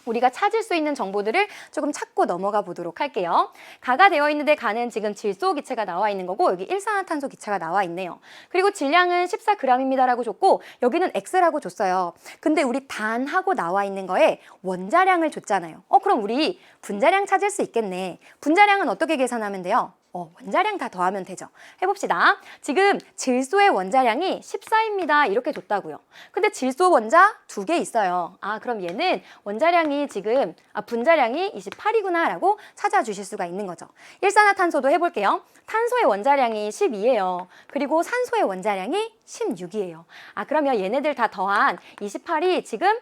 우리가 찾을 수 있는 정보들을 조금 찾고 넘어가 보도록 할게요. 가가 되어 있는데 가는 지금 질소 기체가 나와 있는 거고 여기 일산화탄소 기체가 나와 있네요. 그리고 질량은 14g입니다 라고 줬고 여기는 X라고 줬어요. 근데 우리 단하고 나와 있는 거에 원자량을 줬잖아요. 그럼 우리 분자량 찾을 수 있겠네. 분자량은 어떻게 계산하면 돼요? 원자량 다 더하면 되죠. 해봅시다. 지금 질소의 원자량이 14입니다. 이렇게 줬다고요. 근데 질소 원자 2개 있어요. 그럼 얘는 원자량이 지금 분자량이 28이구나 라고 찾아주실 수가 있는 거죠. 일산화탄소도 해볼게요. 탄소의 원자량이 12예요. 그리고 산소의 원자량이 16이에요. 그러면 얘네들 다 더한 28이 지금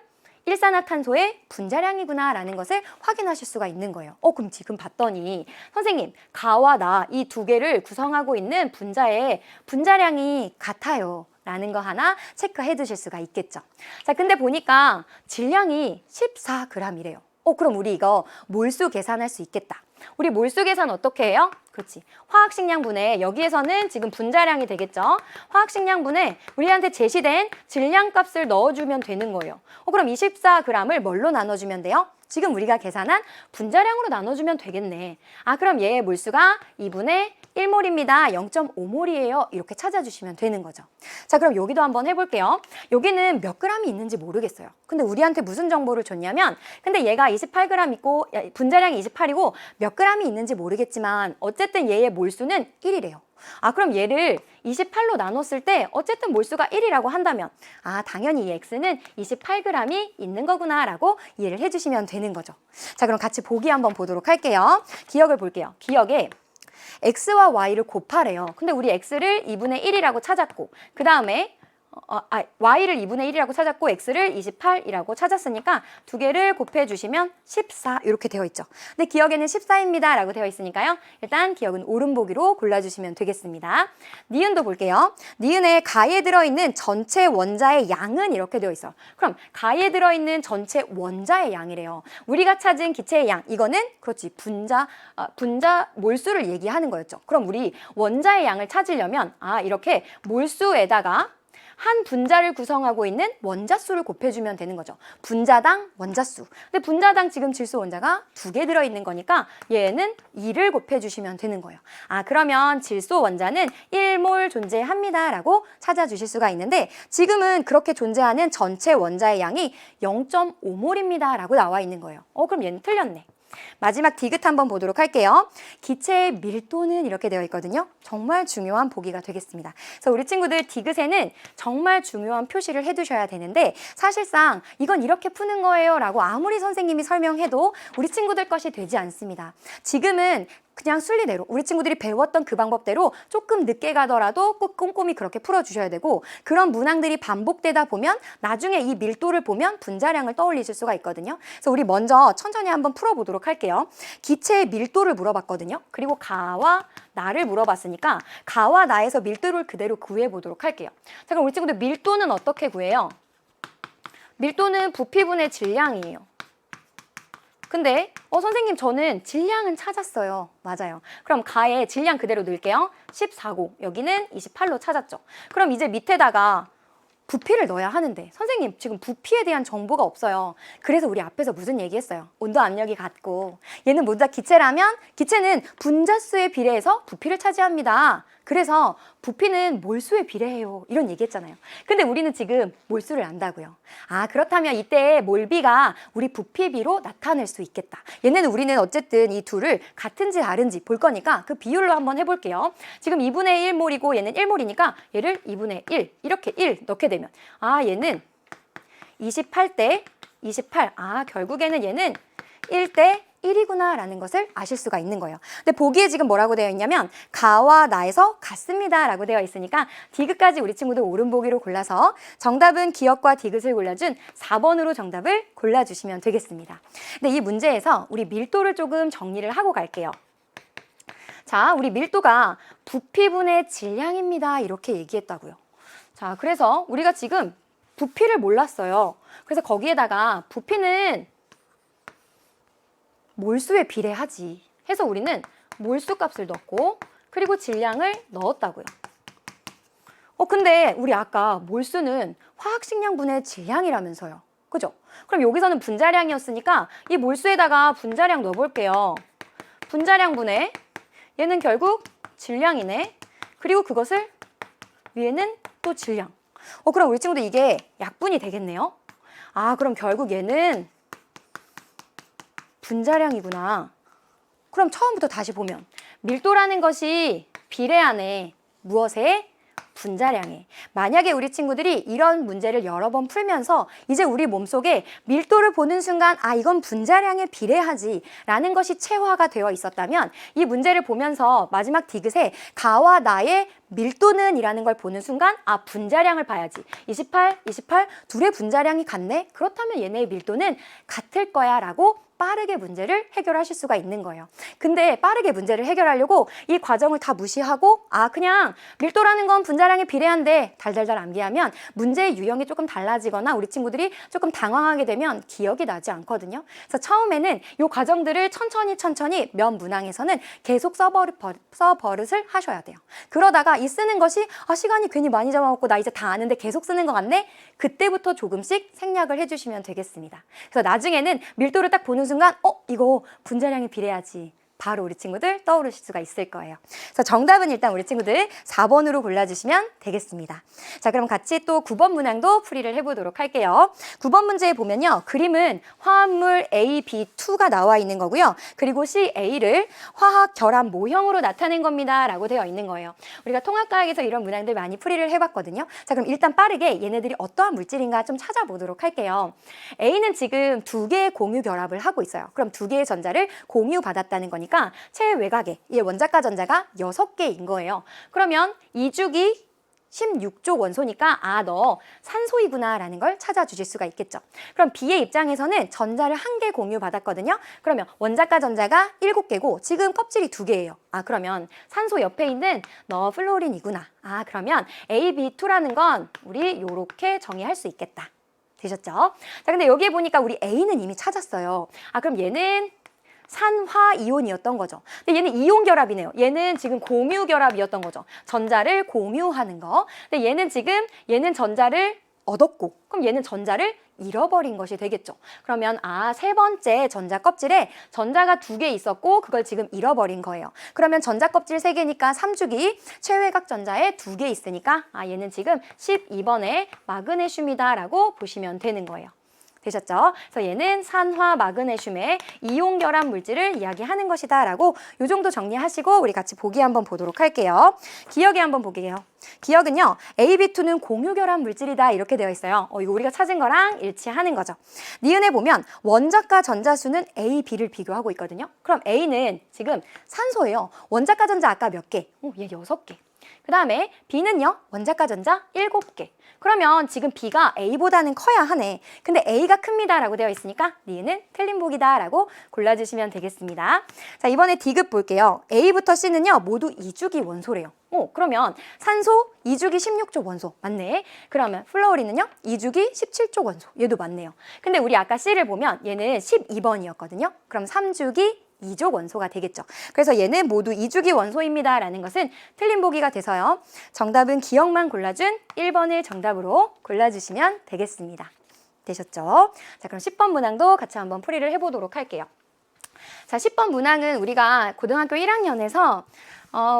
일산화탄소의 분자량이구나 라는 것을 확인하실 수가 있는 거예요. 그럼 지금 봤더니 선생님, 가와 나 이 2개를 구성하고 있는 분자의 분자량이 같아요 라는 거 하나 체크해 두실 수가 있겠죠. 자, 근데 보니까 질량이 14g이래요. 그럼 우리 이거 몰수 계산할 수 있겠다. 우리 몰수 계산 어떻게 해요? 그렇지. 화학식량분해, 여기에서는 지금 분자량이 되겠죠. 화학식량분해 우리한테 제시된 질량값을 넣어주면 되는 거예요. 그럼 24g을 뭘로 나눠주면 돼요? 지금 우리가 계산한 분자량으로 나눠주면 되겠네. 그럼 얘의 몰수가 2분의 1몰입니다. 0.5몰이에요. 이렇게 찾아주시면 되는 거죠. 자, 그럼 여기도 한번 해볼게요. 여기는 몇 g이 있는지 모르겠어요. 근데 우리한테 무슨 정보를 줬냐면 근데 얘가 28g 있고 분자량이 28이고 몇 g이 있는지 모르겠지만 어쨌든 얘의 몰수는 1이래요. 그럼 얘를 28로 나눴을 때 어쨌든 몰수가 1이라고 한다면 당연히 이 X는 28g이 있는 거구나 라고 이해를 해주시면 되는 거죠. 자, 그럼 같이 보기 한번 보도록 할게요. 기억을 볼게요. 기억에 X와 Y를 곱하래요. 근데 우리 X를 2분의 1이라고 찾았고 그 다음에 Y를 2분의 1이라고 찾았고 X를 28이라고 찾았으니까 2개를 곱해주시면 14 이렇게 되어 있죠. 근데 기억에는 14입니다 라고 되어 있으니까요. 일단 기억은 오른보기로 골라주시면 되겠습니다. 니은도 볼게요. 니은에 가에 들어있는 전체 원자의 양은 이렇게 되어 있어요. 그럼 가에 들어있는 전체 원자의 양이래요. 우리가 찾은 기체의 양, 이거는 그렇지 분자 몰수를 얘기하는 거였죠. 그럼 우리 원자의 양을 찾으려면 이렇게 몰수에다가 한 분자를 구성하고 있는 원자수를 곱해주면 되는 거죠. 분자당 원자수. 근데 분자당 지금 질소 원자가 2개 들어있는 거니까 얘는 2를 곱해주시면 되는 거예요. 아, 그러면 질소 원자는 1몰 존재합니다 라고 찾아주실 수가 있는데 지금은 그렇게 존재하는 전체 원자의 양이 0.5몰입니다 라고 나와 있는 거예요. 그럼 얘는 틀렸네. 마지막 디귿 한번 보도록 할게요. 기체의 밀도는 이렇게 되어 있거든요. 정말 중요한 보기가 되겠습니다. 그래서 우리 친구들 디귿에는 정말 중요한 표시를 해두셔야 되는데 사실상 이건 이렇게 푸는 거예요 라고 아무리 선생님이 설명해도 우리 친구들 것이 되지 않습니다. 지금은 그냥 순리대로 우리 친구들이 배웠던 그 방법대로 조금 늦게 가더라도 꼭 꼼꼼히 그렇게 풀어주셔야 되고 그런 문항들이 반복되다 보면 나중에 이 밀도를 보면 분자량을 떠올리실 수가 있거든요. 그래서 우리 먼저 천천히 한번 풀어보도록 할게요. 기체의 밀도를 물어봤거든요. 그리고 가와 나를 물어봤으니까 가와 나에서 밀도를 그대로 구해보도록 할게요. 자, 그럼 우리 친구들 밀도는 어떻게 구해요? 밀도는 부피분의 질량이에요. 근데 선생님 저는 질량은 찾았어요. 맞아요. 그럼 가에 질량 그대로 넣을게요. 14고 여기는 28로 찾았죠. 그럼 이제 밑에다가 부피를 넣어야 하는데 선생님 지금 부피에 대한 정보가 없어요. 그래서 우리 앞에서 무슨 얘기했어요? 온도 압력이 같고 얘는 모두 다 기체라면 기체는 분자수에 비례해서 부피를 차지합니다. 그래서 부피는 몰수에 비례해요. 이런 얘기했잖아요. 근데 우리는 지금 몰수를 안다고요. 아, 그렇다면 이때 몰비가 우리 부피비로 나타낼 수 있겠다. 얘네는 우리는 어쨌든 이 둘을 같은지 다른지 볼 거니까 그 비율로 한번 해볼게요. 지금 2분의 1몰이고 얘는 1몰이니까 얘를 2분의 1 이렇게 1 넣게 되면 얘는 28대 28. 결국에는 얘는 1대 1이구나 라는 것을 아실 수가 있는 거예요. 근데 보기에 지금 뭐라고 되어 있냐면 가와 나에서 같습니다 라고 되어 있으니까 디귿까지 우리 친구들 옳은 보기로 골라서 정답은 기억과 디귿을 골라준 4번으로 정답을 골라주시면 되겠습니다. 근데 이 문제에서 우리 밀도를 조금 정리를 하고 갈게요. 자, 우리 밀도가 부피분의 질량입니다 이렇게 얘기했다고요. 자, 그래서 우리가 지금 부피를 몰랐어요. 그래서 거기에다가 부피는 몰수에 비례하지 해서 우리는 몰수 값을 넣고 그리고 질량을 넣었다고요. 근데 우리 아까 몰수는 화학식량분의 질량이라면서요. 그죠? 그럼 여기서는 분자량이었으니까 이 몰수에다가 분자량 넣어볼게요. 분자량분의 얘는 결국 질량이네. 그리고 그것을 위에는 또 질량. 그럼 우리 친구들 이게 약분이 되겠네요. 그럼 결국 얘는 분자량이구나. 그럼 처음부터 다시 보면 밀도라는 것이 비례하네. 무엇에? 분자량에. 만약에 우리 친구들이 이런 문제를 여러 번 풀면서 이제 우리 몸속에 밀도를 보는 순간 이건 분자량에 비례하지 라는 것이 체화가 되어 있었다면 이 문제를 보면서 마지막 디귿에 가와 나의 밀도는 이라는 걸 보는 순간 분자량을 봐야지. 28, 28 둘의 분자량이 같네? 그렇다면 얘네의 밀도는 같을 거야 라고 빠르게 문제를 해결하실 수가 있는 거예요. 근데 빠르게 문제를 해결하려고 이 과정을 다 무시하고 그냥 밀도라는 건 분자량에 비례한데 달달달 암기하면 문제의 유형이 조금 달라지거나 우리 친구들이 조금 당황하게 되면 기억이 나지 않거든요. 그래서 처음에는 이 과정들을 천천히 몇 문항에서는 계속 써버릇을 하셔야 돼요. 그러다가 이 쓰는 것이 시간이 괜히 많이 잡아먹고 나 이제 다 아는데 계속 쓰는 것 같네? 그때부터 조금씩 생략을 해주시면 되겠습니다. 그래서 나중에는 밀도를 딱 보는 순간 이거 분자량에 비례하지. 바로 우리 친구들 떠오르실 수가 있을 거예요. 그래서 정답은 일단 우리 친구들 4번으로 골라주시면 되겠습니다. 자, 그럼 같이 또 9번 문항도 풀이를 해보도록 할게요. 9번 문제에 보면요. 그림은 화합물 A, B2가 나와 있는 거고요. 그리고 CA를 화학 결합 모형으로 나타낸 겁니다. 라고 되어 있는 거예요. 우리가 통합과학에서 이런 문항들 많이 풀이를 해봤거든요. 자, 그럼 일단 빠르게 얘네들이 어떠한 물질인가 좀 찾아보도록 할게요. A는 지금 2개의 공유 결합을 하고 있어요. 그럼 2개의 전자를 공유받았다는 거니까 최외곽에 이 원자가 전자가 6개인 거예요. 그러면 2주기 16족 원소니까 너 산소이구나 라는 걸 찾아주실 수가 있겠죠. 그럼 B의 입장에서는 전자를 1개 공유받았거든요. 그러면 원자가 전자가 7개고 지금 껍질이 2개예요. 그러면 산소 옆에 있는 너 플로린이구나. 그러면 AB2라는 건 우리 이렇게 정의할 수 있겠다. 되셨죠? 자, 근데 여기에 보니까 우리 A는 이미 찾았어요. 그럼 얘는 산화이온이었던 거죠. 근데 얘는 이온 결합이네요. 얘는 지금 공유 결합이었던 거죠. 전자를 공유하는 거. 근데 얘는 전자를 얻었고, 그럼 얘는 전자를 잃어버린 것이 되겠죠. 그러면 세 번째 전자 껍질에 전자가 2개 있었고 그걸 지금 잃어버린 거예요. 그러면 전자 껍질 3개니까 3주기, 최외곽 전자에 2개 있으니까 얘는 지금 12번의 마그네슘이다라고 보시면 되는 거예요. 되셨죠? 그래서 얘는 산화 마그네슘의 이온 결합 물질을 이야기하는 것이다 라고 이 정도 정리하시고 우리 같이 보기 한번 보도록 할게요. 기억에 한번 보게요. 기억은요, AB2는 공유 결합 물질이다 이렇게 되어 있어요. 이거 우리가 찾은 거랑 일치하는 거죠. 니은에 보면 원자과 전자수는 A, B를 비교하고 있거든요. 그럼 A는 지금 산소예요. 원자과 전자 아까 몇 개? 얘 6개. 그 다음에 B는요, 원자과 전자 7개. 그러면 지금 B가 A보다는 커야 하네. 근데 A가 큽니다 라고 되어 있으니까 니은은 틀린 보기다 라고 골라주시면 되겠습니다. 자, 이번에 D급 볼게요. A부터 C는요, 모두 2주기 원소래요. 그러면 산소 2주기 16조 원소 맞네. 그러면 플로리는요 2주기 17조 원소. 얘도 맞네요. 근데 우리 아까 C를 보면 얘는 12번이었거든요. 그럼 3주기 2조 원소가 되겠죠. 그래서 얘는 모두 2주기 원소입니다 라는 것은 틀린 보기가 돼서요. 정답은 기억만 골라준 1번을 정답으로 골라주시면 되겠습니다. 되셨죠? 자, 그럼 10번 문항도 같이 한번 풀이를 해보도록 할게요. 자, 10번 문항은 우리가 고등학교 1학년에서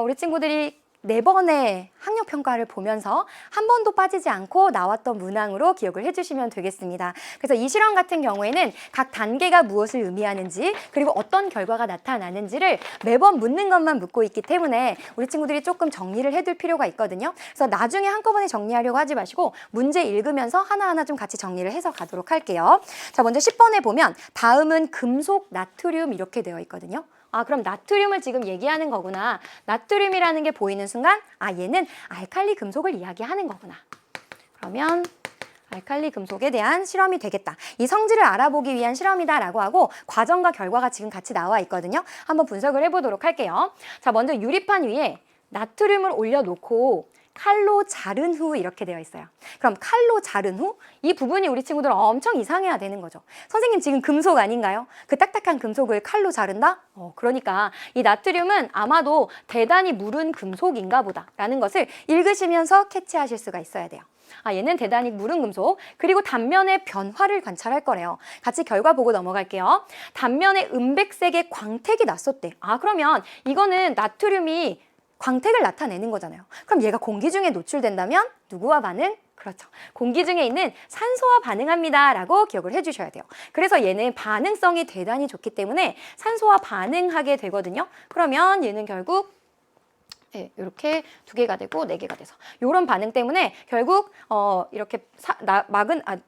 우리 친구들이 4번의 학력평가를 보면서 한 번도 빠지지 않고 나왔던 문항으로 기억을 해주시면 되겠습니다. 그래서 이 실험 같은 경우에는 각 단계가 무엇을 의미하는지 그리고 어떤 결과가 나타나는지를 매번 묻는 것만 묻고 있기 때문에 우리 친구들이 조금 정리를 해둘 필요가 있거든요. 그래서 나중에 한꺼번에 정리하려고 하지 마시고 문제 읽으면서 하나하나 좀 같이 정리를 해서 가도록 할게요. 자, 먼저 10번에 보면 다음은 금속, 나트륨 이렇게 되어 있거든요. 그럼 나트륨을 지금 얘기하는 거구나. 나트륨이라는 게 보이는 순간 얘는 알칼리 금속을 이야기하는 거구나. 그러면 알칼리 금속에 대한 실험이 되겠다. 이 성질을 알아보기 위한 실험이다라고 하고 과정과 결과가 지금 같이 나와 있거든요. 한번 분석을 해보도록 할게요. 자, 먼저 유리판 위에 나트륨을 올려놓고 칼로 자른 후 이렇게 되어 있어요. 그럼 칼로 자른 후 이 부분이 우리 친구들은 엄청 이상해야 되는 거죠. 선생님 지금 금속 아닌가요? 그 딱딱한 금속을 칼로 자른다? 그러니까 이 나트륨은 아마도 대단히 무른 금속인가 보다 라는 것을 읽으시면서 캐치하실 수가 있어야 돼요. 얘는 대단히 무른 금속, 그리고 단면의 변화를 관찰할 거래요. 같이 결과 보고 넘어갈게요. 단면에 은백색의 광택이 났었대. 그러면 이거는 나트륨이 광택을 나타내는 거잖아요. 그럼 얘가 공기 중에 노출된다면 누구와 반응? 그렇죠. 공기 중에 있는 산소와 반응합니다 라고 기억을 해주셔야 돼요. 그래서 얘는 반응성이 대단히 좋기 때문에 산소와 반응하게 되거든요. 그러면 얘는 결국 이렇게 2개가 되고 4개가 돼서 이런 반응 때문에 결국 이렇게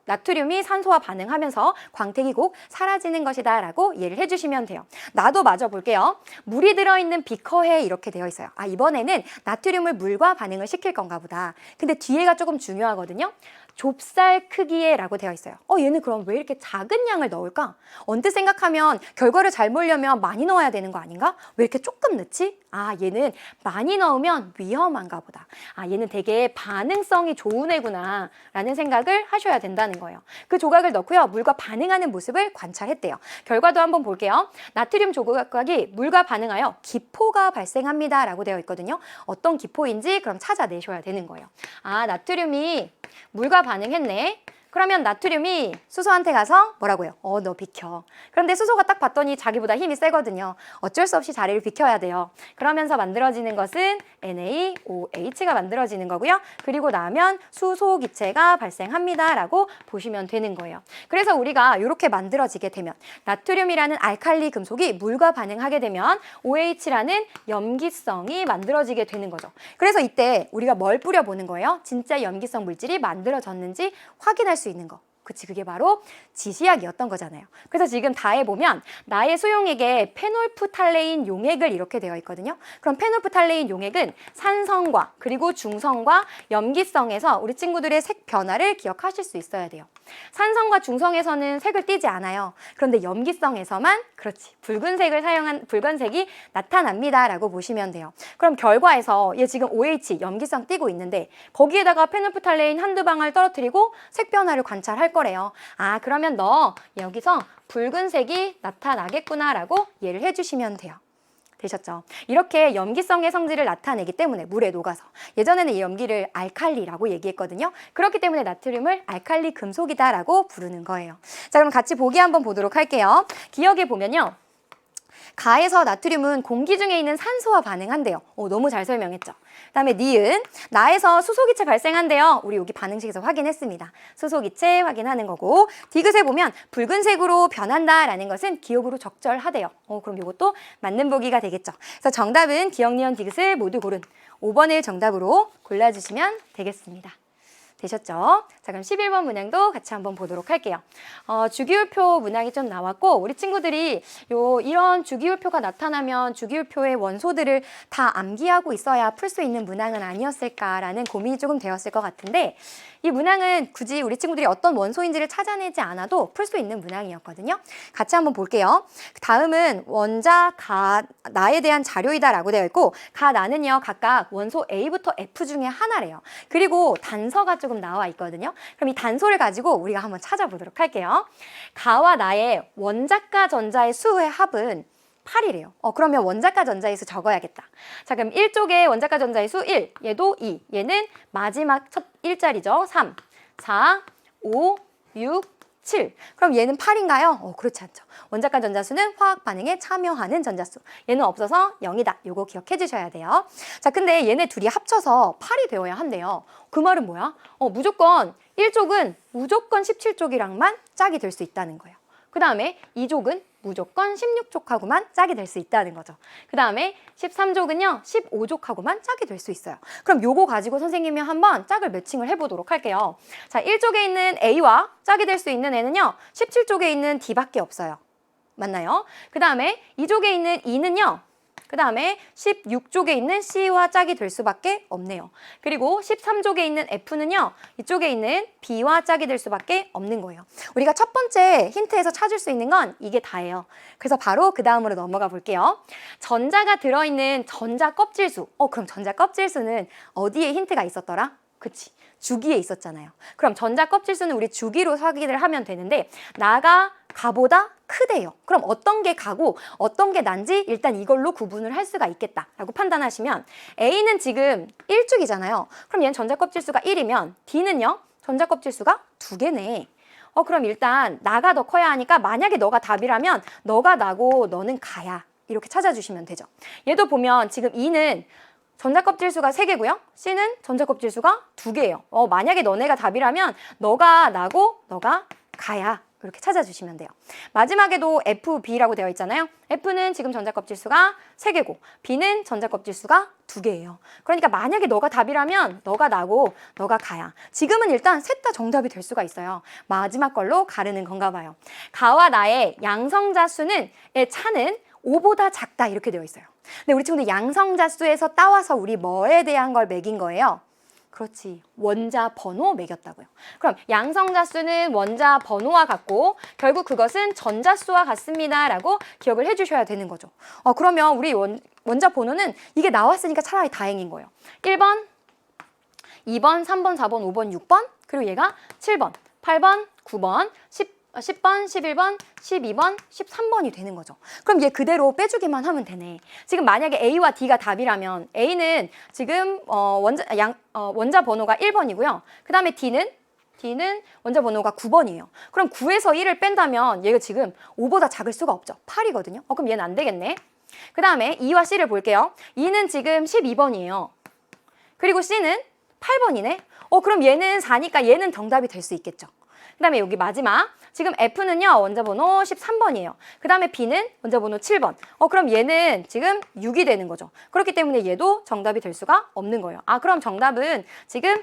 나트륨이 산소와 반응하면서 광택이 곧 사라지는 것이다 라고 이해를 해주시면 돼요. 나도 마저 볼게요. 물이 들어있는 비커에 이렇게 되어 있어요. 이번에는 나트륨을 물과 반응을 시킬 건가 보다. 근데 뒤에가 조금 중요하거든요. 좁쌀 크기에 라고 되어 있어요. 얘는 그럼 왜 이렇게 작은 양을 넣을까? 언뜻 생각하면 결과를 잘 보려면 많이 넣어야 되는 거 아닌가? 왜 이렇게 조금 넣지? 얘는 많이 넣으면 위험한가 보다. 얘는 되게 반응성이 좋은 애구나 라는 생각을 하셔야 된다는 거예요. 그 조각을 넣고요. 물과 반응하는 모습을 관찰했대요. 결과도 한번 볼게요. 나트륨 조각이 물과 반응하여 기포가 발생합니다 라고 되어 있거든요. 어떤 기포인지 그럼 찾아내셔야 되는 거예요. 나트륨이 물과 반응했네. 그러면 나트륨이 수소한테 가서 뭐라고요? 너 비켜. 그런데 수소가 딱 봤더니 자기보다 힘이 세거든요. 어쩔 수 없이 자리를 비켜야 돼요. 그러면서 만들어지는 것은 NaOH가 만들어지는 거고요. 그리고 나면 수소 기체가 발생합니다 라고 보시면 되는 거예요. 그래서 우리가 이렇게 만들어지게 되면 나트륨이라는 알칼리 금속이 물과 반응하게 되면 OH라는 염기성이 만들어지게 되는 거죠. 그래서 이때 우리가 뭘 뿌려보는 거예요? 진짜 염기성 물질이 만들어졌는지 확인할 수 있는 거. 그치, 그게 바로 지시약이었던 거잖아요. 그래서 지금 다에 보면 나의 수용액에 페놀프탈레인 용액을 이렇게 되어 있거든요. 그럼 페놀프탈레인 용액은 산성과 그리고 중성과 염기성에서 우리 친구들의 색 변화를 기억하실 수 있어야 돼요. 산성과 중성에서는 색을 띠지 않아요. 그런데 염기성에서만 그렇지 붉은색이 나타납니다라고 보시면 돼요. 그럼 결과에서 얘 지금 OH 염기성 띠고 있는데 거기에다가 페놀프탈레인 한두 방울 떨어뜨리고 색 변화를 관찰할 거래요. 아, 그러면 너 여기서 붉은색이 나타나겠구나라고 이해를 해주시면 돼요. 되셨죠? 이렇게 염기성의 성질을 나타내기 때문에 물에 녹아서 예전에는 이 염기를 알칼리라고 얘기했거든요. 그렇기 때문에 나트륨을 알칼리 금속이다라고 부르는 거예요. 자, 그럼 같이 보기 한번 보도록 할게요. 기억해 보면요. 가에서 나트륨은 공기 중에 있는 산소와 반응한대요. 너무 잘 설명했죠. 그다음에 니은, 나에서 수소기체 발생한대요. 우리 여기 반응식에서 확인했습니다. 수소기체 확인하는 거고, 디귿에 보면 붉은색으로 변한다라는 것은 기억으로 적절하대요. 그럼 이것도 맞는 보기가 되겠죠. 그래서 정답은 기억, 니은, 디귿을 모두 고른 5번을 정답으로 골라주시면 되겠습니다. 되셨죠? 자, 그럼 11번 문항도 같이 한번 보도록 할게요. 주기율표 문항이 좀 나왔고 우리 친구들이 이런 주기율표가 나타나면 주기율표의 원소들을 다 암기하고 있어야 풀 수 있는 문항은 아니었을까라는 고민이 조금 되었을 것 같은데 이 문항은 굳이 우리 친구들이 어떤 원소인지를 찾아내지 않아도 풀 수 있는 문항이었거든요. 같이 한번 볼게요. 다음은 원자, 가, 나에 대한 자료이다라고 되어 있고 가, 나는요 각각 원소 A부터 F 중에 하나래요. 그리고 단서가 조금 나와 있거든요. 그럼 이 단소를 가지고 우리가 한번 찾아보도록 할게요. 가와 나의 원자가 전자의 수의 합은 8이래요. 그러면 원자가 전자의 수 적어야겠다. 자, 그럼 1쪽에 원자가 전자의 수 1, 얘도 2, 얘는 마지막 첫 1자리죠. 3, 4, 5, 6, 7. 그럼 얘는 8인가요? 그렇지 않죠. 원자가 전자수는 화학 반응에 참여하는 전자수. 얘는 없어서 0이다. 요거 기억해 주셔야 돼요. 자, 근데 얘네 둘이 합쳐서 8이 되어야 한대요. 그 말은 뭐야? 무조건 1쪽은 무조건 17쪽이랑만 짝이 될 수 있다는 거예요. 그 다음에 2족은 무조건 16족하고만 짝이 될 수 있다는 거죠. 그 다음에 13족은요 15족하고만 짝이 될 수 있어요. 그럼 요거 가지고 선생님이 한번 짝을 매칭을 해보도록 할게요. 자, 1족에 있는 A와 짝이 될 수 있는 애는요 17족에 있는 D밖에 없어요. 맞나요? 그 다음에 2족에 있는 E는요 그 다음에 16족에 있는 C와 짝이 될 수밖에 없네요. 그리고 13족에 있는 F는요. 이쪽에 있는 B와 짝이 될 수밖에 없는 거예요. 우리가 첫 번째 힌트에서 찾을 수 있는 건 이게 다예요. 그래서 바로 그 다음으로 넘어가 볼게요. 전자가 들어있는 전자 껍질수. 그럼 전자 껍질수는 어디에 힌트가 있었더라? 그치. 주기에 있었잖아요. 그럼 전자 껍질수는 우리 주기로 확인을 하면 되는데 나가 가보다 크대요. 그럼 어떤 게 가고 어떤 게 난지 일단 이걸로 구분을 할 수가 있겠다라고 판단하시면 A는 지금 1쪽이잖아요. 그럼 얘는 전자 껍질수가 1이면 D는요? 전자 껍질수가 2개네. 그럼 일단 나가 더 커야 하니까 만약에 너가 답이라면 너가 나고 너는 가야 이렇게 찾아주시면 되죠. 얘도 보면 지금 E는 전자 껍질수가 3개고요. C는 전자 껍질수가 2개예요. 만약에 너네가 답이라면 너가 나고 너가 가야 이렇게 찾아주시면 돼요. 마지막에도 FB라고 되어 있잖아요. F는 지금 전자 껍질수가 3개고 B는 전자 껍질수가 2개예요. 그러니까 만약에 너가 답이라면 너가 나고 너가 가야. 지금은 일단 셋 다 정답이 될 수가 있어요. 마지막 걸로 가르는 건가 봐요. 가와 나의 양성자수는 차는 5보다 작다 이렇게 되어 있어요. 근데 우리 친구들 양성자수에서 따와서 우리 뭐에 대한 걸 매긴 거예요? 그렇지. 원자 번호 매겼다고요. 그럼 양성자수는 원자 번호와 같고 결국 그것은 전자수와 같습니다 라고 기억을 해주셔야 되는 거죠. 그러면 우리 원자 번호는 이게 나왔으니까 차라리 다행인 거예요. 1번, 2번, 3번, 4번, 5번, 6번 그리고 얘가 7번, 8번, 9번, 10번, 11번, 12번, 13번이 되는 거죠. 그럼 얘 그대로 빼주기만 하면 되네. 지금 만약에 A와 D가 답이라면 A는 지금 원자 번호가 1번이고요. 그 다음에 D는 원자 번호가 9번이에요. 그럼 9에서 1을 뺀다면 얘가 지금 5보다 작을 수가 없죠. 8이거든요. 그럼 얘는 안 되겠네. 그 다음에 E와 C를 볼게요. E는 지금 12번이에요. 그리고 C는 8번이네. 그럼 얘는 4니까 얘는 정답이 될 수 있겠죠. 그 다음에 여기 마지막 지금 F는요 원자번호 13번이에요. 그 다음에 B는 원자번호 7번. 그럼 얘는 지금 6이 되는 거죠. 그렇기 때문에 얘도 정답이 될 수가 없는 거예요. 그럼 정답은 지금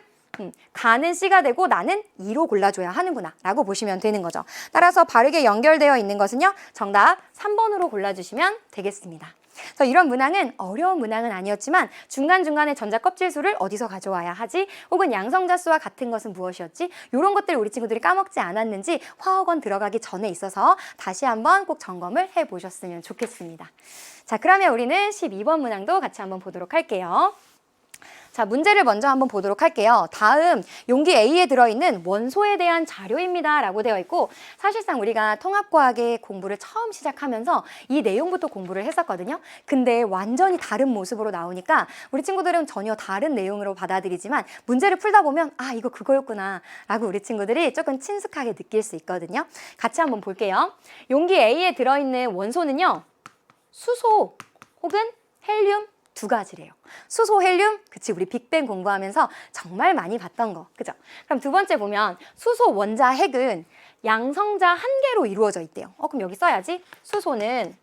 가는 C가 되고 나는 2로 골라줘야 하는구나 라고 보시면 되는 거죠. 따라서 바르게 연결되어 있는 것은요 정답 3번으로 골라주시면 되겠습니다. 그래서 이런 문항은 어려운 문항은 아니었지만 중간중간에 전자 껍질 수를 어디서 가져와야 하지? 혹은 양성자 수와 같은 것은 무엇이었지? 이런 것들 우리 친구들이 까먹지 않았는지 화학원 들어가기 전에 있어서 다시 한번 꼭 점검을 해보셨으면 좋겠습니다. 자, 그러면 우리는 12번 문항도 같이 한번 보도록 할게요. 자, 문제를 먼저 한번 보도록 할게요. 다음 용기 A에 들어있는 원소에 대한 자료입니다 라고 되어 있고, 사실상 우리가 통합과학의 공부를 처음 시작하면서 이 내용부터 공부를 했었거든요. 근데 완전히 다른 모습으로 나오니까 우리 친구들은 전혀 다른 내용으로 받아들이지만 문제를 풀다 보면 아, 이거 그거였구나 라고 우리 친구들이 조금 친숙하게 느낄 수 있거든요. 같이 한번 볼게요. 용기 A에 들어있는 원소는요, 수소 혹은 헬륨 두 가지래요. 수소, 헬륨, 그치, 우리 빅뱅 공부하면서 정말 많이 봤던 거, 그죠? 그럼 두 번째 보면 수소 원자 핵은 양성자 한 개로 이루어져 있대요. 그럼 여기 써야지. 수소는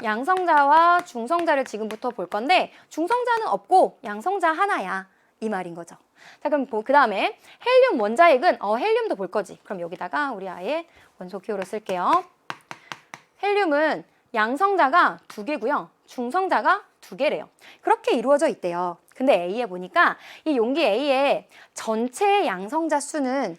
양성자와 중성자를 지금부터 볼 건데 중성자는 없고 양성자 하나야, 이 말인 거죠. 자, 그럼 그 다음에 헬륨 원자핵은 헬륨도 볼 거지. 그럼 여기다가 우리 아예 원소 기호로 쓸게요. 헬륨은 양성자가 두 개고요. 중성자가 두 개래요. 그렇게 이루어져 있대요. 근데 A에 보니까 이 용기 A의 전체 양성자 수는,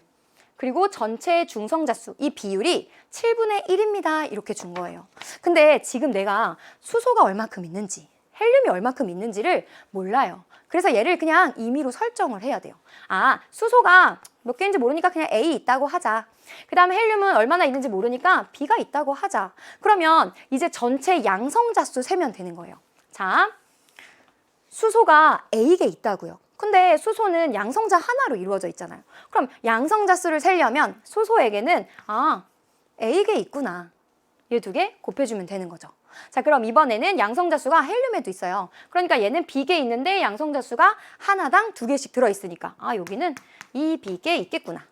그리고 전체 중성자 수, 이 비율이 7분의 1입니다. 이렇게 준 거예요. 근데 지금 내가 수소가 얼마큼 있는지, 헬륨이 얼마큼 있는지를 몰라요. 그래서 얘를 그냥 임의로 설정을 해야 돼요. 아, 수소가 몇 개인지 모르니까 그냥 A 있다고 하자. 그 다음에 헬륨은 얼마나 있는지 모르니까 B가 있다고 하자. 그러면 이제 전체 양성자 수 세면 되는 거예요. 자, 수소가 A개 있다고요. 근데 수소는 양성자 하나로 이루어져 있잖아요. 그럼 양성자 수를 세려면 수소에게는 A개 있구나, 이 두 개 곱해주면 되는 거죠. 자, 그럼 이번에는 양성자 수가 헬륨에도 있어요. 그러니까 얘는 B개 있는데 양성자 수가 하나당 두 개씩 들어있으니까 여기는 이 B개 있겠구나.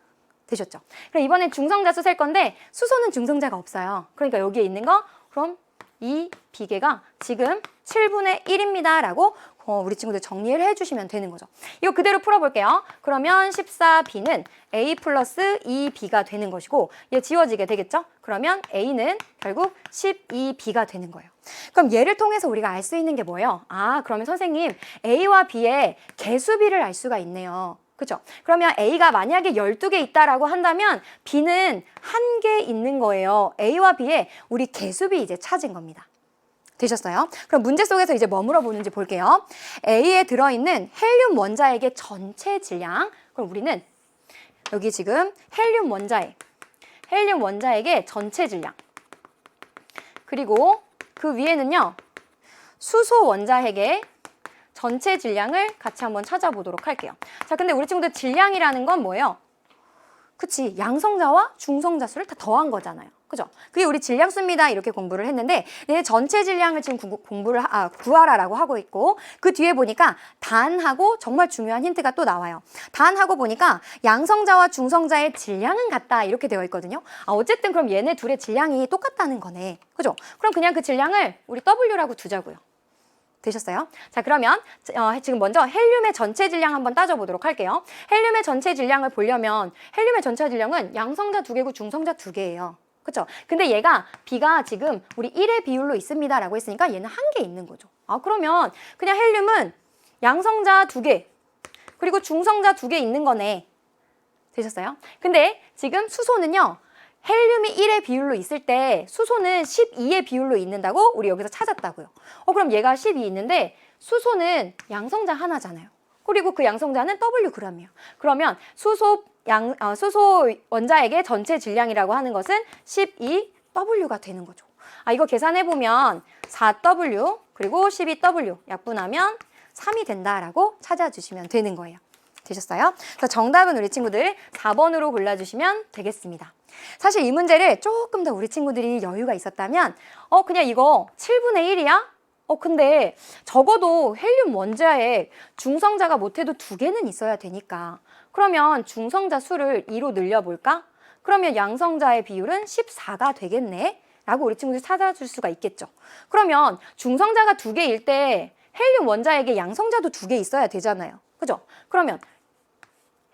되셨죠? 그럼 이번엔 중성자 수 셀 건데 수소는 중성자가 없어요. 그러니까 여기에 있는 거, 그럼 이 B개가 지금 7분의 1입니다 라고 우리 친구들 정리를 해주시면 되는 거죠. 이거 그대로 풀어볼게요. 그러면 14B는 A 플러스 2B가 되는 것이고, 얘 지워지게 되겠죠? 그러면 A는 결국 12B가 되는 거예요. 그럼 얘를 통해서 우리가 알 수 있는 게 뭐예요? 그러면 선생님, A와 B의 개수비를 알 수가 있네요. 그죠? 그러면 A가 만약에 12개 있다라고 한다면 B는 한 개 있는 거예요. A와 B의 우리 개수비 이제 찾은 겁니다. 되셨어요? 그럼 문제 속에서 이제 뭐 물어보는지 볼게요. A에 들어있는 헬륨 원자핵의 전체 질량. 그럼 우리는 여기 지금 헬륨 원자핵의 전체 질량. 그리고 그 위에는요, 수소 원자핵의 전체 질량을 같이 한번 찾아보도록 할게요. 자, 근데 우리 친구들 질량이라는 건 뭐예요? 그치, 양성자와 중성자 수를 다 더한 거잖아요. 그죠? 그게 우리 질량수입니다. 이렇게 공부를 했는데, 얘 전체 질량을 지금 구하라라고 하고 있고, 그 뒤에 보니까 단하고 정말 중요한 힌트가 또 나와요. 단하고 보니까 양성자와 중성자의 질량은 같다, 이렇게 되어 있거든요. 어쨌든 그럼 얘네 둘의 질량이 똑같다는 거네. 그죠? 그럼 그냥 그 질량을 우리 W라고 두자고요. 되셨어요? 자, 그러면 지금 먼저 헬륨의 전체 질량 한번 따져보도록 할게요. 헬륨의 전체 질량을 보려면 헬륨의 전체 질량은 양성자 두 개고 중성자 두 개예요. 그쵸? 근데 얘가 B가 지금 우리 1의 비율로 있습니다 라고 했으니까 얘는 한 개 있는 거죠. 그러면 그냥 헬륨은 양성자 두 개, 그리고 중성자 두 개 있는 거네. 되셨어요? 근데 지금 수소는요, 헬륨이 1의 비율로 있을 때 수소는 12의 비율로 있는다고 우리 여기서 찾았다고요. 그럼 얘가 12 있는데 수소는 양성자 하나잖아요. 그리고 그 양성자는 Wg이에요. 그러면 수소 원자핵의 전체 질량이라고 하는 것은 12W가 되는 거죠. 이거 계산해보면 4W 그리고 12W 약분하면 3이 된다라고 찾아주시면 되는 거예요. 되셨어요? 그래서 정답은 우리 친구들 4번으로 골라주시면 되겠습니다. 사실 이 문제를 조금 더 우리 친구들이 여유가 있었다면 그냥 이거 7분의 1이야? 근데 적어도 헬륨 원자핵 중성자가 못해도 두 개는 있어야 되니까 그러면 중성자 수를 2로 늘려볼까? 그러면 양성자의 비율은 14가 되겠네? 라고 우리 친구들이 찾아줄 수가 있겠죠. 그러면 중성자가 두 개일 때 헬륨 원자핵에 양성자도 두 개 있어야 되잖아요. 그죠? 그러면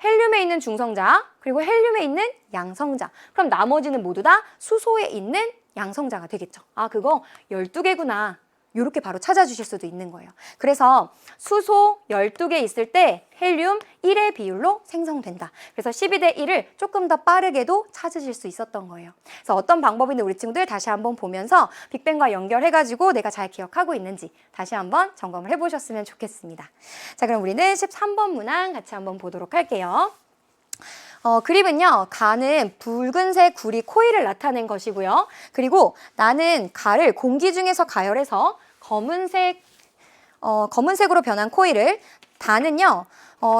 헬륨에 있는 중성자 그리고 헬륨에 있는 양성자, 그럼 나머지는 모두 다 수소에 있는 양성자가 되겠죠. 그거 12개구나 이렇게 바로 찾아주실 수도 있는 거예요. 그래서 수소 12개 있을 때 헬륨 1의 비율로 생성된다. 그래서 12대 1을 조금 더 빠르게도 찾으실 수 있었던 거예요. 그래서 어떤 방법인지 우리 친구들 다시 한번 보면서 빅뱅과 연결해가지고 내가 잘 기억하고 있는지 다시 한번 점검을 해보셨으면 좋겠습니다. 자, 그럼 우리는 13번 문항 같이 한번 보도록 할게요. 그림은요, 가는 붉은색 구리 코일을 나타낸 것이고요. 그리고 나는 가를 공기 중에서 가열해서 검은색으로 변한 코일을, 다는요,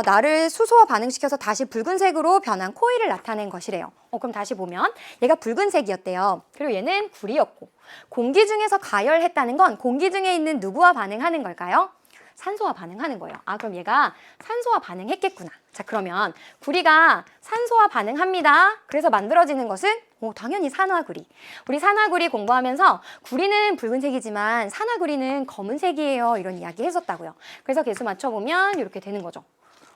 나를 수소와 반응시켜서 다시 붉은색으로 변한 코일을 나타낸 것이래요. 그럼 다시 보면 얘가 붉은색이었대요. 그리고 얘는 구리였고, 공기 중에서 가열했다는 건 공기 중에 있는 누구와 반응하는 걸까요? 산소와 반응하는 거예요. 그럼 얘가 산소와 반응했겠구나. 자, 그러면 구리가 산소와 반응합니다. 그래서 만들어지는 것은 당연히 산화구리. 우리 산화구리 공부하면서 구리는 붉은색이지만 산화구리는 검은색이에요. 이런 이야기 했었다고요. 그래서 개수 맞춰보면 이렇게 되는 거죠.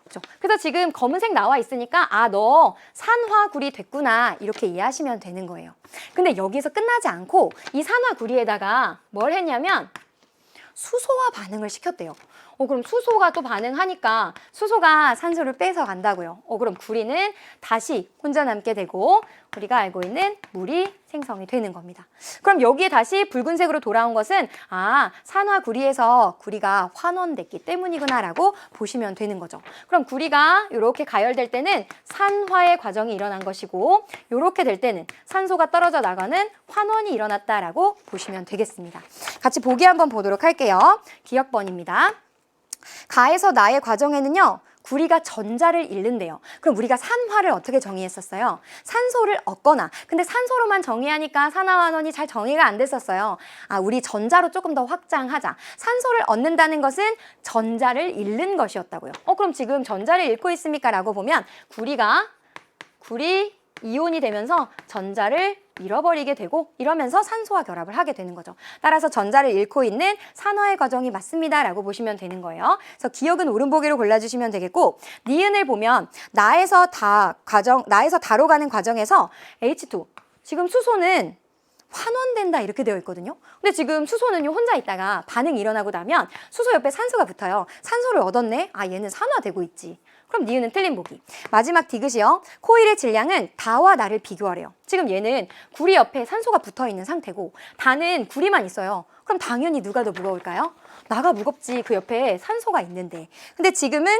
그렇죠? 그래서 지금 검은색 나와 있으니까 너 산화구리 됐구나 이렇게 이해하시면 되는 거예요. 근데 여기서 끝나지 않고 이 산화구리에다가 뭘 했냐면 수소와 반응을 시켰대요. 그럼 수소가 또 반응하니까 수소가 산소를 빼서 간다고요. 그럼 구리는 다시 혼자 남게 되고 우리가 알고 있는 물이 생성이 되는 겁니다. 그럼 여기에 다시 붉은색으로 돌아온 것은 산화구리에서 구리가 환원됐기 때문이구나 라고 보시면 되는 거죠. 그럼 구리가 이렇게 가열될 때는 산화의 과정이 일어난 것이고 이렇게 될 때는 산소가 떨어져 나가는 환원이 일어났다라고 보시면 되겠습니다. 같이 보기 한번 보도록 할게요. 기억번입니다. 가에서 나의 과정에는요, 구리가 전자를 잃는데요. 그럼 우리가 산화를 어떻게 정의했었어요? 산소를 얻거나, 근데 산소로만 정의하니까 산화환원이 잘 정의가 안 됐었어요. 우리 전자로 조금 더 확장하자. 산소를 얻는다는 것은 전자를 잃는 것이었다고요. 그럼 지금 전자를 잃고 있습니까? 라고 보면 구리 이온이 되면서 전자를 잃어버리게 되고 이러면서 산소와 결합을 하게 되는 거죠. 따라서 전자를 잃고 있는 산화의 과정이 맞습니다 라고 보시면 되는 거예요. 그래서 기억은 오른보기로 골라주시면 되겠고, 니은을 보면 나에서 다로 가는 과정에서 H2, 지금 수소는 환원된다 이렇게 되어 있거든요. 근데 지금 수소는 혼자 있다가 반응이 일어나고 나면 수소 옆에 산소가 붙어요. 산소를 얻었네? 얘는 산화되고 있지. 그럼 니은은 틀린 보기. 마지막 디귿이요. 코일의 질량은 다와 나를 비교하래요. 지금 얘는 구리 옆에 산소가 붙어있는 상태고 다는 구리만 있어요. 그럼 당연히 누가 더 무거울까요? 나가 무겁지. 그 옆에 산소가 있는데. 근데 지금은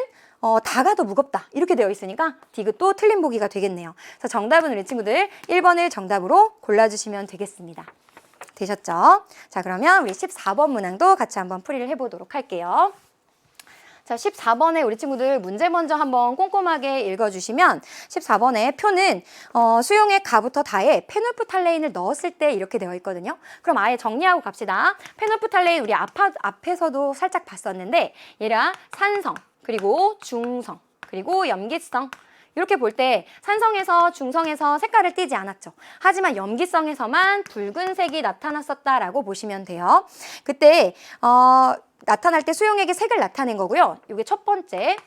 다가 더 무겁다. 이렇게 되어 있으니까 디귿도 틀린 보기가 되겠네요. 그래서 정답은 우리 친구들 1번을 정답으로 골라주시면 되겠습니다. 되셨죠? 자, 그러면 우리 14번 문항도 같이 한번 풀이를 해보도록 할게요. 자, 14번에 우리 친구들 문제 먼저 한번 꼼꼼하게 읽어주시면 14번의 표는 수용액 가부터 다에 페놀프탈레인을 넣었을 때 이렇게 되어 있거든요. 그럼 아예 정리하고 갑시다. 페놀프탈레인 우리 앞에서도 살짝 봤었는데 얘가 산성, 그리고 중성, 그리고 염기성 이렇게 볼 때 산성에서 중성에서 색깔을 띠지 않았죠. 하지만 염기성에서만 붉은색이 나타났었다라고 보시면 돼요. 그때 나타날 때 수용액의 색을 나타낸 거고요. 이게 첫 번째.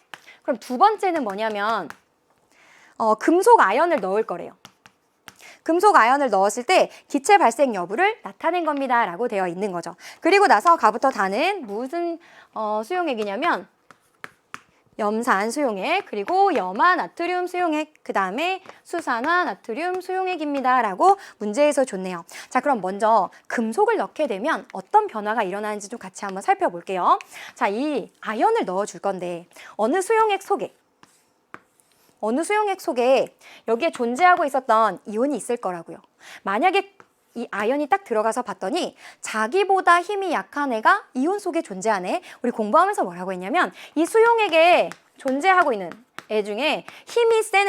그럼 두 번째는 뭐냐면 금속 아연을 넣을 거래요. 금속 아연을 넣었을 때 기체 발생 여부를 나타낸 겁니다 라고 되어 있는 거죠. 그리고 나서 가부터 다는 무슨 수용액이냐면 염산 수용액, 그리고 염화 나트륨 수용액, 그 다음에 수산화 나트륨 수용액입니다 라고 문제에서 줬네요. 자, 그럼 먼저 금속을 넣게 되면 어떤 변화가 일어나는지 좀 같이 한번 살펴볼게요. 자, 이 아연을 넣어줄 건데 어느 수용액 속에 여기에 존재하고 있었던 이온이 있을 거라고요. 만약에 이 아연이 딱 들어가서 봤더니 자기보다 힘이 약한 애가 이온 속에 존재하네. 우리 공부하면서 뭐라고 했냐면 이 수용액에 존재하고 있는 애 중에 힘이 센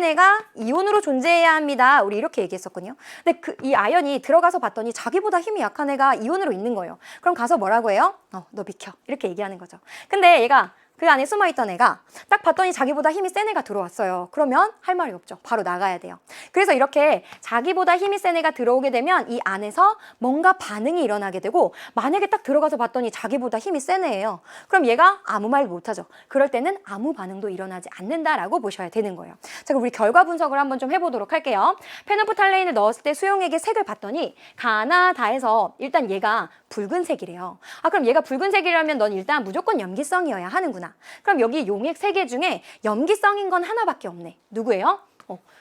애가 이온으로 존재해야 합니다. 우리 이렇게 얘기했었거든요. 근데 이 아연이 들어가서 봤더니 자기보다 힘이 약한 애가 이온으로 있는 거예요. 그럼 가서 뭐라고 해요? 너 비켜. 이렇게 얘기하는 거죠. 근데 얘가 그 안에 숨어있던 애가 딱 봤더니 자기보다 힘이 센 애가 들어왔어요. 그러면 할 말이 없죠. 바로 나가야 돼요. 그래서 이렇게 자기보다 힘이 센 애가 들어오게 되면 이 안에서 뭔가 반응이 일어나게 되고, 만약에 딱 들어가서 봤더니 자기보다 힘이 센 애예요. 그럼 얘가 아무 말도 못하죠. 그럴 때는 아무 반응도 일어나지 않는다라고 보셔야 되는 거예요. 자, 그럼 우리 결과 분석을 한번 좀 해보도록 할게요. 페노프탈레인을 넣었을 때 수용액의 색을 봤더니 가나다에서 일단 얘가 붉은색이래요. 아, 그럼 얘가 붉은색이라면 넌 일단 무조건 염기성이어야 하는구나. 그럼 여기 용액 3개 중에 염기성인 건 하나밖에 없네. 누구예요?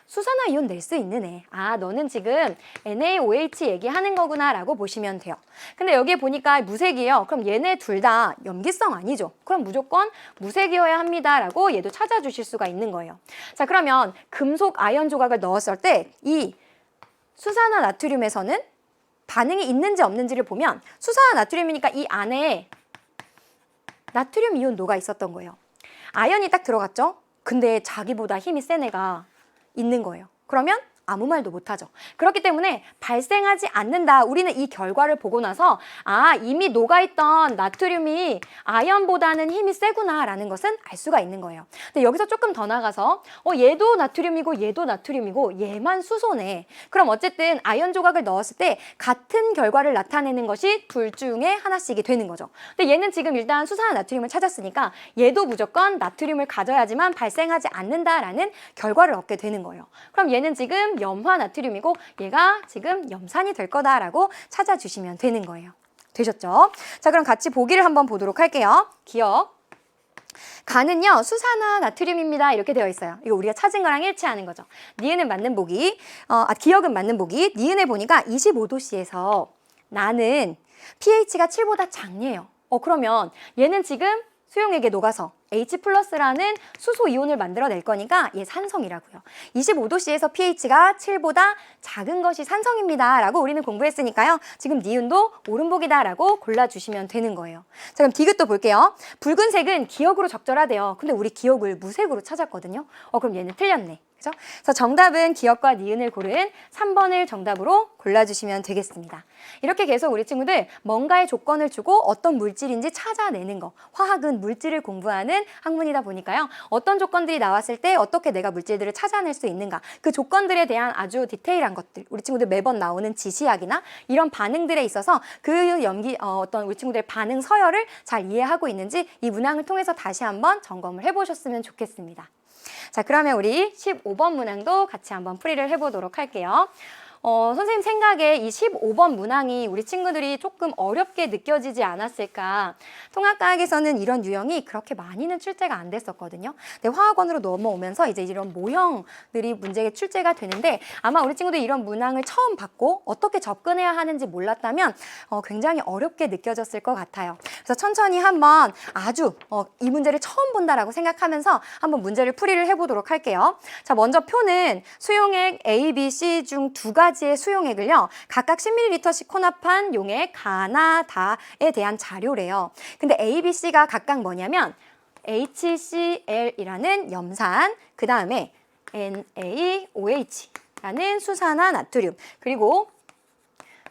수산화 이온 낼 수 있는 애. 아, 너는 지금 NaOH 얘기하는 거구나 라고 보시면 돼요. 근데 여기에 보니까 무색이에요. 그럼 얘네 둘 다 염기성 아니죠. 그럼 무조건 무색이어야 합니다 라고 얘도 찾아주실 수가 있는 거예요. 자, 그러면 금속 아연 조각을 넣었을 때 이 수산화 나트륨에서는 반응이 있는지 없는지를 보면, 수산화 나트륨이니까 이 안에 나트륨 이온 노가 있었던 거예요. 아연이 딱 들어갔죠? 근데 자기보다 힘이 센 애가 있는 거예요. 그러면 아무 말도 못하죠. 그렇기 때문에 발생하지 않는다. 우리는 이 결과를 보고 나서 아, 이미 녹아있던 나트륨이 아연보다는 힘이 세구나 라는 것은 알 수가 있는 거예요. 근데 여기서 조금 더 나가서 얘도 나트륨이고 얘도 나트륨이고 얘만 수소네. 그럼 어쨌든 아연 조각을 넣었을 때 같은 결과를 나타내는 것이 둘 중에 하나씩이 되는 거죠. 근데 얘는 지금 일단 수산화 나트륨을 찾았으니까 얘도 무조건 나트륨을 가져야지만 발생하지 않는다라는 결과를 얻게 되는 거예요. 그럼 얘는 지금 염화 나트륨이고 얘가 지금 염산이 될 거다라고 찾아주시면 되는 거예요. 되셨죠? 자, 그럼 같이 보기를 한번 보도록 할게요. 기억. 가는요, 수산화 나트륨입니다. 이렇게 되어 있어요. 이거 우리가 찾은 거랑 일치하는 거죠. 니은은 맞는 보기, 기억은 맞는 보기. 니은에 보니까 25도씨에서 나는 pH가 7보다 작네요. 그러면 얘는 지금 수용액에 녹아서 H+라는 수소 이온을 만들어낼 거니까 얘 산성이라고요. 25도씨에서 pH가 7보다 작은 것이 산성입니다 라고 우리는 공부했으니까요. 지금 니은도 옳은복이다 라고 골라주시면 되는 거예요. 자, 그럼 디귿도 볼게요. 붉은색은 기억으로 적절하대요. 근데 우리 기억을 무색으로 찾았거든요. 그럼 얘는 틀렸네. 그죠? 그래서 정답은 기억과 니은을 고른 3번을 정답으로 골라주시면 되겠습니다. 이렇게 계속 우리 친구들 뭔가의 조건을 주고 어떤 물질인지 찾아내는 거. 화학은 물질을 공부하는 학문이다 보니까요. 어떤 조건들이 나왔을 때 어떻게 내가 물질들을 찾아낼 수 있는가. 그 조건들에 대한 아주 디테일한 것들. 우리 친구들 매번 나오는 지시학이나 이런 반응들에 있어서 그 어떤 우리 친구들의 반응 서열을 잘 이해하고 있는지 이 문항을 통해서 다시 한번 점검을 해보셨으면 좋겠습니다. 자, 그러면 우리 15번 문항도 같이 한번 풀이를 해보도록 할게요. 선생님 생각에 이 15번 문항이 우리 친구들이 조금 어렵게 느껴지지 않았을까. 통합과학에서는 이런 유형이 그렇게 많이는 출제가 안 됐었거든요. 근데 화학원으로 넘어오면서 이제 이런 모형들이 문제가 출제가 되는데, 아마 우리 친구들이 이런 문항을 처음 받고 어떻게 접근해야 하는지 몰랐다면 굉장히 어렵게 느껴졌을 것 같아요. 그래서 천천히 한번 아주 이 문제를 처음 본다라고 생각하면서 한번 문제를 풀이를 해보도록 할게요. 자, 먼저 표는 수용액 A, B, C 중 두 가지의 수용액을요, 각각 10ml씩 혼합한 용액 가나다에 대한 자료래요. 근데 A, B, C가 각각 뭐냐면 HCl이라는 염산, 그 다음에 NaOH라는 수산화 나트륨, 그리고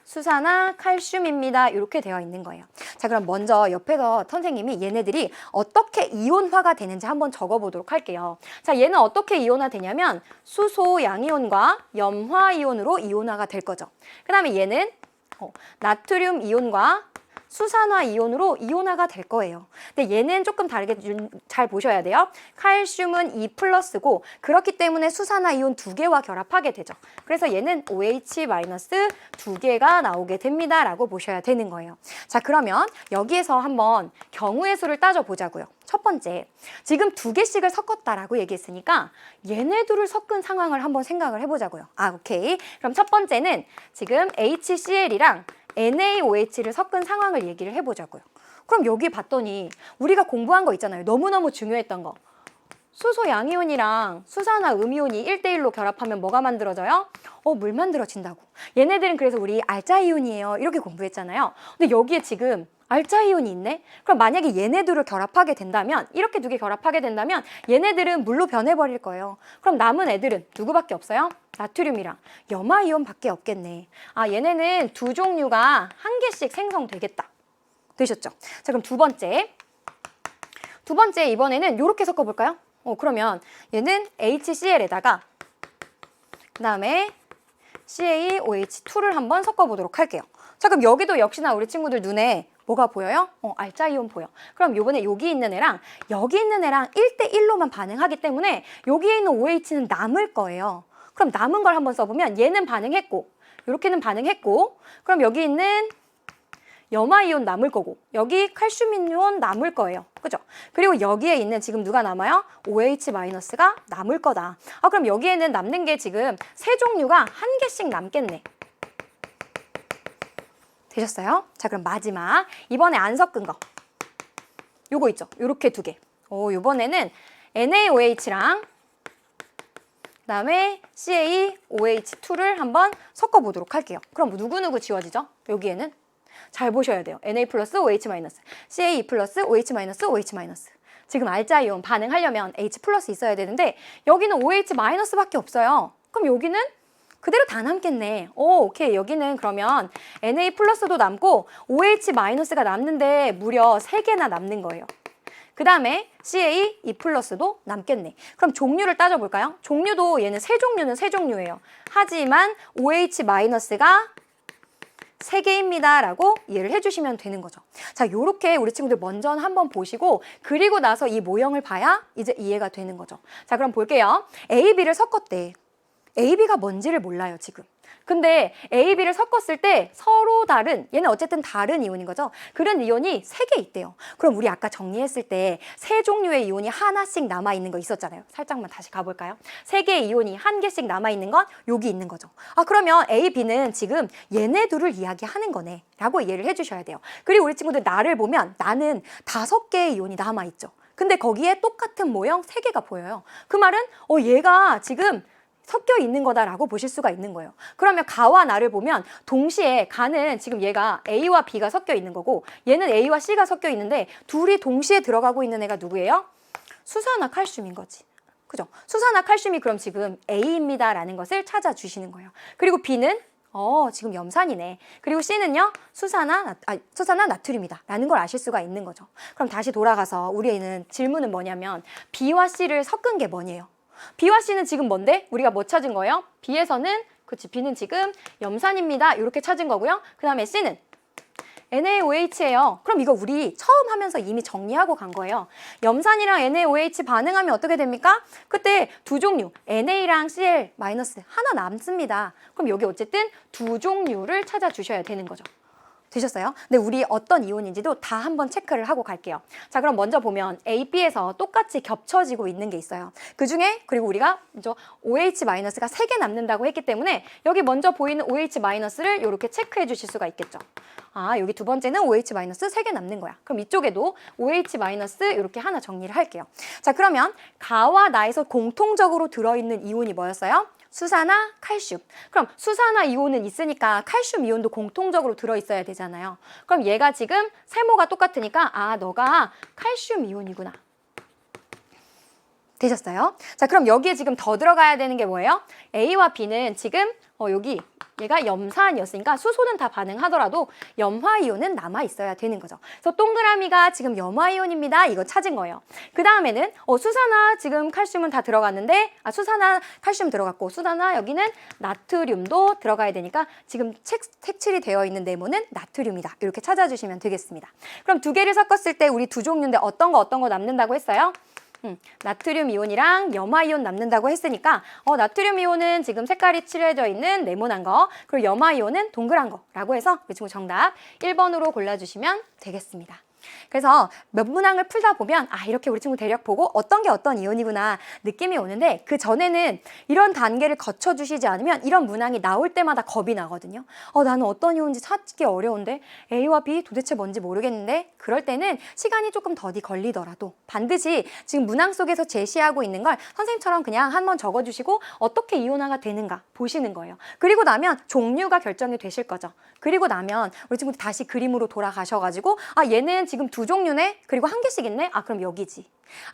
수산화 칼슘입니다. 이렇게 되어 있는 거예요. 자, 그럼 먼저 옆에서 선생님이 얘네들이 어떻게 이온화가 되는지 한번 적어보도록 할게요. 자, 얘는 어떻게 이온화 되냐면 수소 양이온과 염화 이온으로 이온화가 될 거죠. 그 다음에 얘는 나트륨 이온과 수산화 이온으로 이온화가 될 거예요. 근데 얘는 조금 다르게 잘 보셔야 돼요. 칼슘은 E+고 그렇기 때문에 수산화 이온 2개와 결합하게 되죠. 그래서 얘는 OH-2개가 나오게 됩니다 라고 보셔야 되는 거예요. 자, 그러면 여기에서 한번 경우의 수를 따져보자고요. 첫 번째, 지금 2개씩을 섞었다라고 얘기했으니까 얘네들을 섞은 상황을 한번 생각을 해보자고요. 오케이. 그럼 첫 번째는 지금 HCl이랑 NaOH를 섞은 상황을 얘기를 해보자고요. 그럼 여기 봤더니 우리가 공부한 거 있잖아요. 너무너무 중요했던 거. 수소 양이온이랑 수산화 음이온이 1대1로 결합하면 뭐가 만들어져요? 물 만들어진다고. 얘네들은 그래서 우리 알자이온이에요. 이렇게 공부했잖아요. 근데 여기에 지금 알자이온이 있네? 그럼 만약에 얘네들을 결합하게 된다면, 이렇게 2개 결합하게 된다면 얘네들은 물로 변해버릴 거예요. 그럼 남은 애들은 누구밖에 없어요? 나트륨이랑 염화이온밖에 없겠네. 얘네는 2종류가 1개씩 생성되겠다. 되셨죠? 자, 그럼 두 번째 두 번째 이번에는 이렇게 섞어볼까요? 그러면 얘는 HCl에다가 그 다음에 CaOH2를 한번 섞어보도록 할게요. 자, 그럼 여기도 역시나 우리 친구들 눈에 뭐가 보여요? 알짜 이온 보여. 그럼 요번에 여기 있는 애랑 여기 있는 애랑 1대1로만 반응하기 때문에 여기에 있는 OH는 남을 거예요. 그럼 남은 걸 한번 써보면 얘는 반응했고 이렇게는 반응했고 그럼 여기 있는 염화이온 남을 거고 여기 칼슘이온 남을 거예요. 그죠? 그리고 여기에 있는 지금 누가 남아요? OH-가 남을 거다. 그럼 여기에는 남는 게 지금 세 종류가 한 개씩 남겠네. 되셨어요? 자, 그럼 마지막 이번에 안 섞은 거 요거 있죠? 요렇게 두 개. 요번에는 NaOH랑 그다음에 CaOH2를 한번 섞어보도록 할게요. 그럼 누구누구 지워지죠? 여기에는 잘 보셔야 돼요. Na 플러스 OH 마이너스, Ca 플러스 OH 마이너스, OH 마이너스. 지금 알짜 이온 반응하려면 H 플러스 있어야 되는데 여기는 OH 마이너스밖에 없어요. 그럼 여기는 그대로 다 남겠네. 오케이. 여기는 그러면 Na 플러스도 남고 OH 마이너스가 남는데 무려 3개나 남는 거예요. 그 다음에 CaE 플러스도 남겠네. 그럼 종류를 따져볼까요? 종류도 얘는 세 종류예요. 하지만 OH 마이너스가 3개입니다 라고 이해를 해주시면 되는 거죠. 자, 요렇게 우리 친구들 먼저 한번 보시고 그리고 나서 이 모형을 봐야 이제 이해가 되는 거죠. 자, 그럼 볼게요. A, B를 섞었대. A, B가 뭔지를 몰라요, 지금. 근데 A, B를 섞었을 때 서로 다른, 얘는 어쨌든 다른 이온인 거죠. 그런 이온이 3개 있대요. 그럼 우리 아까 정리했을 때 세 종류의 이온이 하나씩 남아있는 거 있었잖아요. 살짝만 다시 가볼까요? 3개의 이온이 한 개씩 남아있는 건 여기 있는 거죠. 그러면 A, B는 지금 얘네 둘을 이야기하는 거네 라고 이해를 해주셔야 돼요. 그리고 우리 친구들 나를 보면 나는 5개의 이온이 남아있죠. 근데 거기에 똑같은 모형 3개가 보여요. 그 말은 얘가 지금 섞여 있는 거다라고 보실 수가 있는 거예요. 그러면 가와 나를 보면 동시에 가는 지금 얘가 A와 B가 섞여 있는 거고 얘는 A와 C가 섞여 있는데 둘이 동시에 들어가고 있는 애가 누구예요? 수산화 칼슘인 거지. 그죠? 수산화 칼슘이 그럼 지금 A입니다 라는 것을 찾아주시는 거예요. 그리고 B는 지금 염산이네. 그리고 C는요, 수산화 나트륨이다 라는 걸 아실 수가 있는 거죠. 그럼 다시 돌아가서 우리는 질문은 뭐냐면 B와 C를 섞은 게 뭐냐요? B와 C는 지금 뭔데? 우리가 뭐 찾은 거예요? B에서는, 그치, B는 지금 염산입니다. 이렇게 찾은 거고요. 그 다음에 C는 NaOH예요. 그럼 이거 우리 처음 하면서 이미 정리하고 간 거예요. 염산이랑 NaOH 반응하면 어떻게 됩니까? 그때 두 종류, NA랑 Cl- 하나 남습니다. 그럼 여기 어쨌든 두 종류를 찾아주셔야 되는 거죠. 되셨어요? 근데 우리 어떤 이온인지도 다 한번 체크를 하고 갈게요. 자, 그럼 먼저 보면 A, B에서 똑같이 겹쳐지고 있는 게 있어요. 그 중에 그리고 우리가 먼저 OH-가 3개 남는다고 했기 때문에 여기 먼저 보이는 OH-를 이렇게 체크해 주실 수가 있겠죠. 여기 두 번째는 OH- 3개 남는 거야. 그럼 이쪽에도 OH- 이렇게 하나 정리를 할게요. 자, 그러면 가와 나에서 공통적으로 들어있는 이온이 뭐였어요? 수산화, 칼슘. 그럼 수산화 이온은 있으니까 칼슘 이온도 공통적으로 들어있어야 되잖아요. 그럼 얘가 지금 세모가 똑같으니까 너가 칼슘 이온이구나. 되셨어요? 자, 그럼 여기에 지금 더 들어가야 되는 게 뭐예요? A와 B는 지금 여기 얘가 염산이었으니까 수소는 다 반응하더라도 염화이온은 남아있어야 되는 거죠. 그래서 동그라미가 지금 염화이온입니다. 이거 찾은 거예요. 그 다음에는 수산화 지금 칼슘은 다 들어갔는데 수산화 칼슘 들어갔고 수산화 여기는 나트륨도 들어가야 되니까 지금 색칠이 되어 있는 네모는 나트륨이다. 이렇게 찾아주시면 되겠습니다. 그럼 두 개를 섞었을 때 우리 두 종류인데 어떤 거 남는다고 했어요? 나트륨 이온이랑 염화이온 남는다고 했으니까 나트륨 이온은 지금 색깔이 칠해져 있는 네모난 거, 그리고 염화이온은 동그란 거라고 해서 이 친구 정답 1번으로 골라주시면 되겠습니다. 그래서 몇 문항을 풀다 보면 이렇게 우리 친구 대략 보고 어떤 게 어떤 이온이구나 느낌이 오는데 그 전에는 이런 단계를 거쳐주시지 않으면 이런 문항이 나올 때마다 겁이 나거든요. 나는 어떤 이온인지 찾기 어려운데 A와 B 도대체 뭔지 모르겠는데 그럴 때는 시간이 조금 더디 걸리더라도 반드시 지금 문항 속에서 제시하고 있는 걸 선생님처럼 그냥 한번 적어주시고 어떻게 이온화가 되는가 보시는 거예요. 그리고 나면 종류가 결정이 되실 거죠. 그리고 나면 우리 친구들 다시 그림으로 돌아가셔가지고 얘는 지금 두 종류네? 그리고 한 개씩 있네? 그럼 여기지.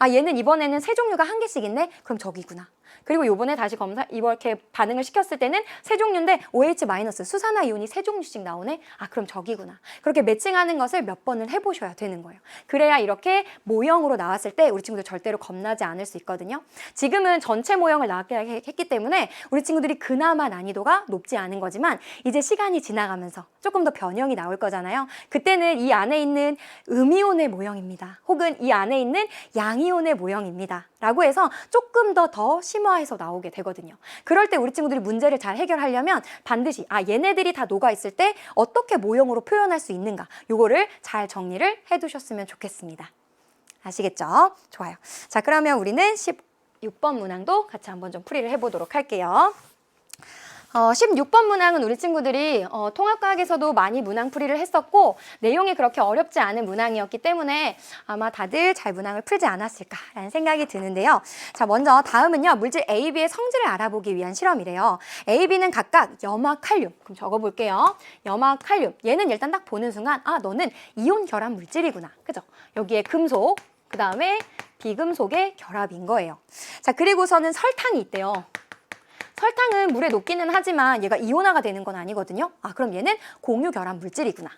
얘는 이번에는 세 종류가 한 개씩 있네? 그럼 저기구나. 그리고 요번에 다시 이렇게 반응을 시켰을 때는 세 종류인데 OH- 수산화 이온이 세 종류씩 나오네? 아, 그럼 저기구나. 그렇게 매칭하는 것을 몇 번을 해보셔야 되는 거예요. 그래야 이렇게 모형으로 나왔을 때 우리 친구들 절대로 겁나지 않을 수 있거든요. 지금은 전체 모형을 나왔게 했기 때문에 우리 친구들이 그나마 난이도가 높지 않은 거지만 이제 시간이 지나가면서 조금 더 변형이 나올 거잖아요. 그때는 이 안에 있는 음이온의 모형입니다. 혹은 이 안에 있는 양이온의 모형입니다. 라고 해서 조금 더 심화해서 나오게 되거든요. 그럴 때 우리 친구들이 문제를 잘 해결하려면 반드시 얘네들이 다 녹아있을 때 어떻게 모형으로 표현할 수 있는가 요거를 잘 정리를 해두셨으면 좋겠습니다. 아시겠죠? 좋아요. 자, 그러면 우리는 16번 문항도 같이 한번 좀 풀이를 해보도록 할게요. 16번 문항은 우리 친구들이 통합과학에서도 많이 문항 풀이를 했었고 내용이 그렇게 어렵지 않은 문항이었기 때문에 아마 다들 잘 문항을 풀지 않았을까라는 생각이 드는데요. 자, 먼저 다음은요. 물질 A, B의 성질을 알아보기 위한 실험이래요. A, B는 각각 염화 칼륨. 그럼 적어볼게요. 염화 칼륨. 얘는 일단 딱 보는 순간 너는 이온 결합 물질이구나. 그죠? 여기에 금속, 그 다음에 비금속의 결합인 거예요. 자, 그리고서는 설탕이 있대요. 설탕은 물에 녹기는 하지만 얘가 이온화가 되는 건 아니거든요. 그럼 얘는 공유 결합 물질이구나.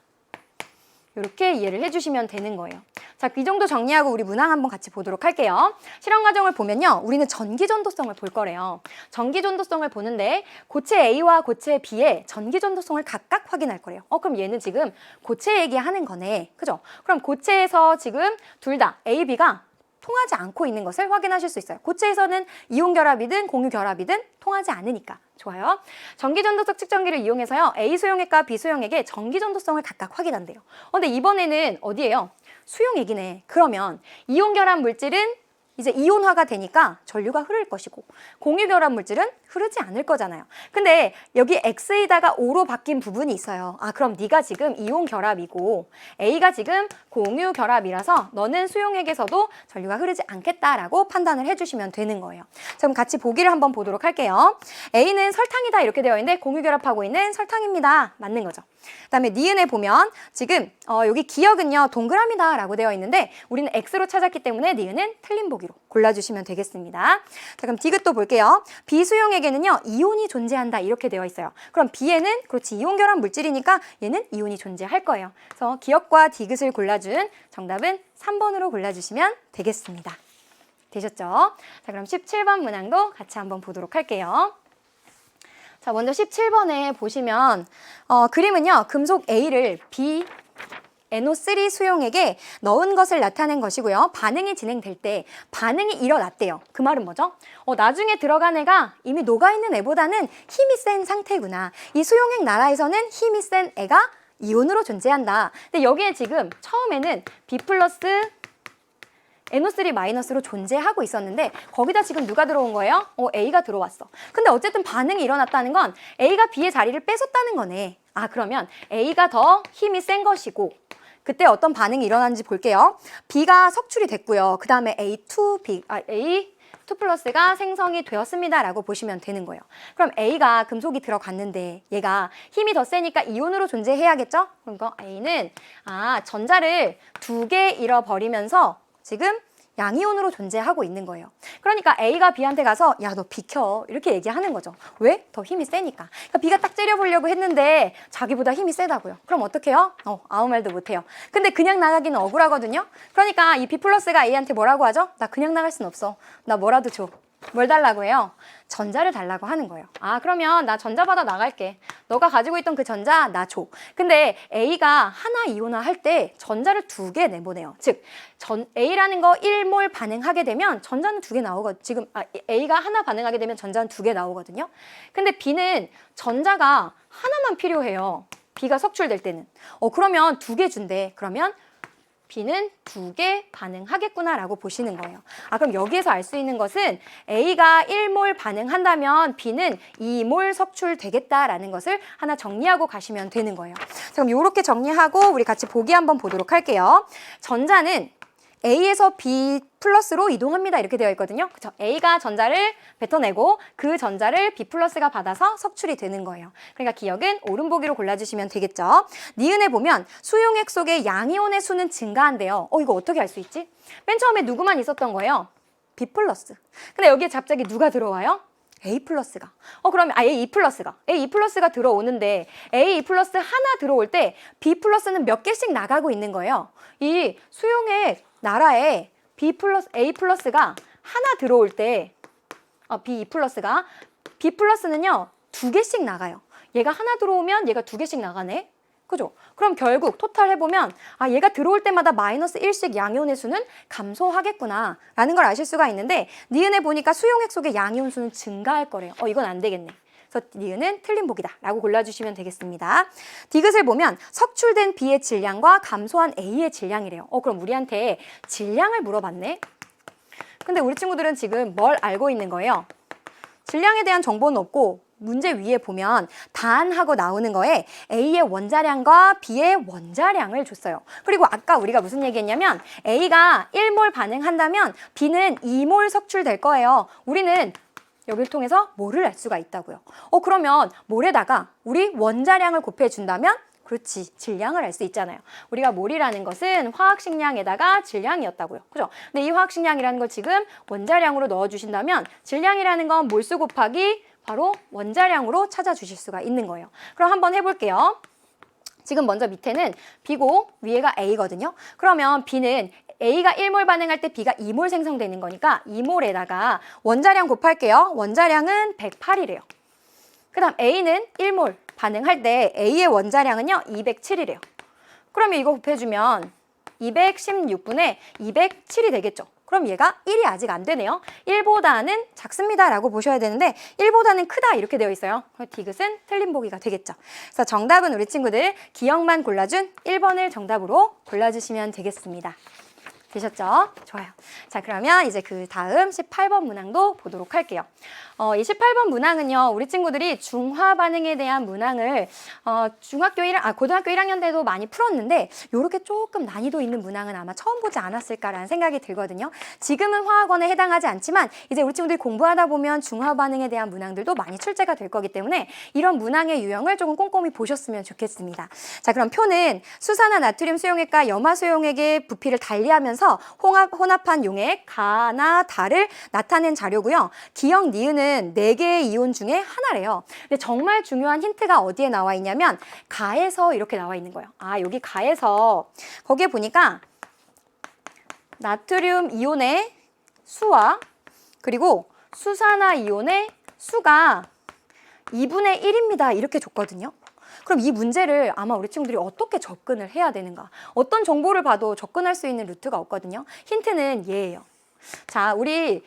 이렇게 이해를 해주시면 되는 거예요. 자, 이 정도 정리하고 우리 문항 한번 같이 보도록 할게요. 실험 과정을 보면요. 우리는 전기전도성을 볼 거래요. 전기전도성을 보는데 고체 A와 고체 B의 전기전도성을 각각 확인할 거래요. 그럼 얘는 지금 고체 얘기하는 거네. 그죠? 그럼 고체에서 지금 둘 다 A, B가 통하지 않고 있는 것을 확인하실 수 있어요. 고체에서는 이온 결합이든 공유 결합이든 통하지 않으니까. 좋아요. 전기전도성 측정기를 이용해서요. A 수용액과 B 수용액의 전기전도성을 각각 확인한대요. 근데 이번에는 어디예요? 수용액이네. 그러면 이온 결합 물질은 이제 이온화가 되니까 전류가 흐를 것이고 공유 결합 물질은 흐르지 않을 거잖아요. 근데 여기 X에다가 O로 바뀐 부분이 있어요. 그럼 네가 지금 이온 결합이고 A가 지금 공유 결합이라서 너는 수용액에서도 전류가 흐르지 않겠다라고 판단을 해주시면 되는 거예요. 자, 그럼 같이 보기를 한번 보도록 할게요. A는 설탕이다 이렇게 되어 있는데 공유 결합하고 있는 설탕입니다. 맞는 거죠. 그다음에 니은에 보면 지금 여기 기억은요 동그라미다 라고 되어 있는데 우리는 X로 찾았기 때문에 니은은 틀린 보기로 골라주시면 되겠습니다. 자, 그럼 디귿도 볼게요. 비수용액에는요 이온이 존재한다 이렇게 되어 있어요. 그럼 B에는 그렇지 이온 결합 물질이니까 얘는 이온이 존재할 거예요. 그래서 기억과 디귿을 골라준 정답은 3번으로 골라주시면 되겠습니다. 되셨죠? 자, 그럼 17번 문항도 같이 한번 보도록 할게요. 자, 먼저 17번에 보시면 그림은요. 금속 A를 B NO3 수용액에 넣은 것을 나타낸 것이고요. 반응이 진행될 때 반응이 일어났대요. 그 말은 뭐죠? 나중에 들어간 애가 이미 녹아있는 애보다는 힘이 센 상태구나. 이 수용액 나라에서는 힘이 센 애가 이온으로 존재한다. 근데 여기에 지금 처음에는 B 플러스 NO3-로 존재하고 있었는데 거기다 지금 누가 들어온 거예요? A가 들어왔어. 근데 어쨌든 반응이 일어났다는 건 A가 B의 자리를 뺏었다는 거네. 그러면 A가 더 힘이 센 것이고 그때 어떤 반응이 일어났는지 볼게요. B가 석출이 됐고요. 그 다음에 A2 플러스가 생성이 되었습니다 라고 보시면 되는 거예요. 그럼 A가 금속이 들어갔는데 얘가 힘이 더 세니까 이온으로 존재해야겠죠? 그러니까 A는 전자를 2개 잃어버리면서 지금 양이온으로 존재하고 있는 거예요. 그러니까 A가 B한테 가서 야, 너 비켜 이렇게 얘기하는 거죠. 왜? 더 힘이 세니까. 그러니까 B가 딱 째려보려고 했는데 자기보다 힘이 세다고요. 그럼 어떡해요? 아무 말도 못해요. 근데 그냥 나가기는 억울하거든요. 그러니까 이 B 플러스가 A한테 뭐라고 하죠? 나 그냥 나갈 순 없어. 나 뭐라도 줘. 뭘 달라고 해요? 전자를 달라고 하는 거예요. 그러면 나 전자 받아 나갈게. 너가 가지고 있던 그 전자 나 줘. 근데 A가 하나 이온화 할 때 전자를 2개 내보내요. 즉 A라는 거 1몰 반응하게 되면 전자는 2개 나오거든요. 지금 A가 하나 반응하게 되면 전자는 2개 나오거든요. 근데 B는 전자가 하나만 필요해요. B가 석출될 때는. 그러면 2개 준대. 그러면 B는 2개 반응하겠구나라고 보시는 거예요. 그럼 여기에서 알 수 있는 것은 A가 1몰 반응한다면 B는 2몰 석출되겠다라는 것을 하나 정리하고 가시면 되는 거예요. 자, 그럼 이렇게 정리하고 우리 같이 보기 한번 보도록 할게요. 전자는 A에서 B 플러스로 이동합니다. 이렇게 되어 있거든요. 그쵸? A가 전자를 뱉어내고 그 전자를 B 플러스가 받아서 석출이 되는 거예요. 그러니까 기억은 오른보기로 골라주시면 되겠죠. 니은에 보면 수용액 속의 양이온의 수는 증가한대요. 이거 어떻게 알 수 있지? 맨 처음에 누구만 있었던 거예요? B 플러스. 근데 여기에 갑자기 누가 들어와요? A 플러스가. 그러면 A 플러스가 들어오는데 A 플러스 하나 들어올 때 B 플러스는 몇 개씩 나가고 있는 거예요. 이 수용액 나라에 A 플러스가 하나 들어올 때 B 플러스는요 2개씩 나가요. 얘가 하나 들어오면 얘가 2개씩 나가네. 그죠? 그럼 결국 토탈 해보면 얘가 들어올 때마다 마이너스 1씩 양이온의 수는 감소하겠구나 라는 걸 아실 수가 있는데 니은에 보니까 수용액 속의 양이온 수는 증가할 거래요. 이건 안 되겠네. 그래서 니은은 틀린 보기다 라고 골라주시면 되겠습니다. 디귿을 보면 석출된 B의 질량과 감소한 A의 질량이래요. 그럼 우리한테 질량을 물어봤네. 근데 우리 친구들은 지금 뭘 알고 있는 거예요? 질량에 대한 정보는 없고 문제 위에 보면 단하고 나오는 거에 A의 원자량과 B의 원자량을 줬어요. 그리고 아까 우리가 무슨 얘기했냐면 A가 1몰 반응한다면 B는 2몰 석출될 거예요. 우리는 여기를 통해서 몰을 알 수가 있다고요. 그러면 몰에다가 우리 원자량을 곱해준다면 그렇지, 질량을 알 수 있잖아요. 우리가 몰이라는 것은 화학식량에다가 질량이었다고요. 그죠? 근데 이 화학식량이라는 걸 지금 원자량으로 넣어주신다면 질량이라는 건 몰수 곱하기 바로 원자량으로 찾아주실 수가 있는 거예요. 그럼 한번 해볼게요. 지금 먼저 밑에는 B고 위에가 A거든요. 그러면 B는 A가 1몰 반응할 때 B가 2몰 생성되는 거니까 2몰에다가 원자량 곱할게요. 원자량은 108이래요. 그 다음 A는 1몰 반응할 때 A의 원자량은요 207이래요. 그러면 이거 곱해주면 216분의 207이 되겠죠. 그럼 얘가 1이 아직 안 되네요. 1보다는 작습니다 라고 보셔야 되는데 1보다는 크다 이렇게 되어 있어요. 그럼 디귿은 틀린 보기가 되겠죠. 그래서 정답은 우리 친구들 기억만 골라준 1번을 정답으로 골라주시면 되겠습니다. 되셨죠? 좋아요. 자, 그러면 이제 그 다음 18번 문항도 보도록 할게요. 이 18번 문항은요, 우리 친구들이 중화 반응에 대한 문항을 고등학교 1학년 때도 많이 풀었는데 요렇게 조금 난이도 있는 문항은 아마 처음 보지 않았을까라는 생각이 들거든요. 지금은 화학원에 해당하지 않지만 이제 우리 친구들이 공부하다 보면 중화 반응에 대한 문항들도 많이 출제가 될 거기 때문에 이런 문항의 유형을 조금 꼼꼼히 보셨으면 좋겠습니다. 자, 그럼 표는 수산화 나트륨 수용액과 염화 수용액의 부피를 달리하면서 혼합한 용액 가나 다를 나타낸 자료고요. 기억 니은은 4개의 이온 중에 하나래요. 근데 정말 중요한 힌트가 어디에 나와 있냐면 가에서 이렇게 나와 있는 거예요. 여기 가에서 거기에 보니까 나트륨 이온의 수와 그리고 수산화 이온의 수가 2분의 1입니다. 이렇게 줬거든요. 그럼 이 문제를 아마 우리 친구들이 어떻게 접근을 해야 되는가? 어떤 정보를 봐도 접근할 수 있는 루트가 없거든요. 힌트는 얘예요. 자, 우리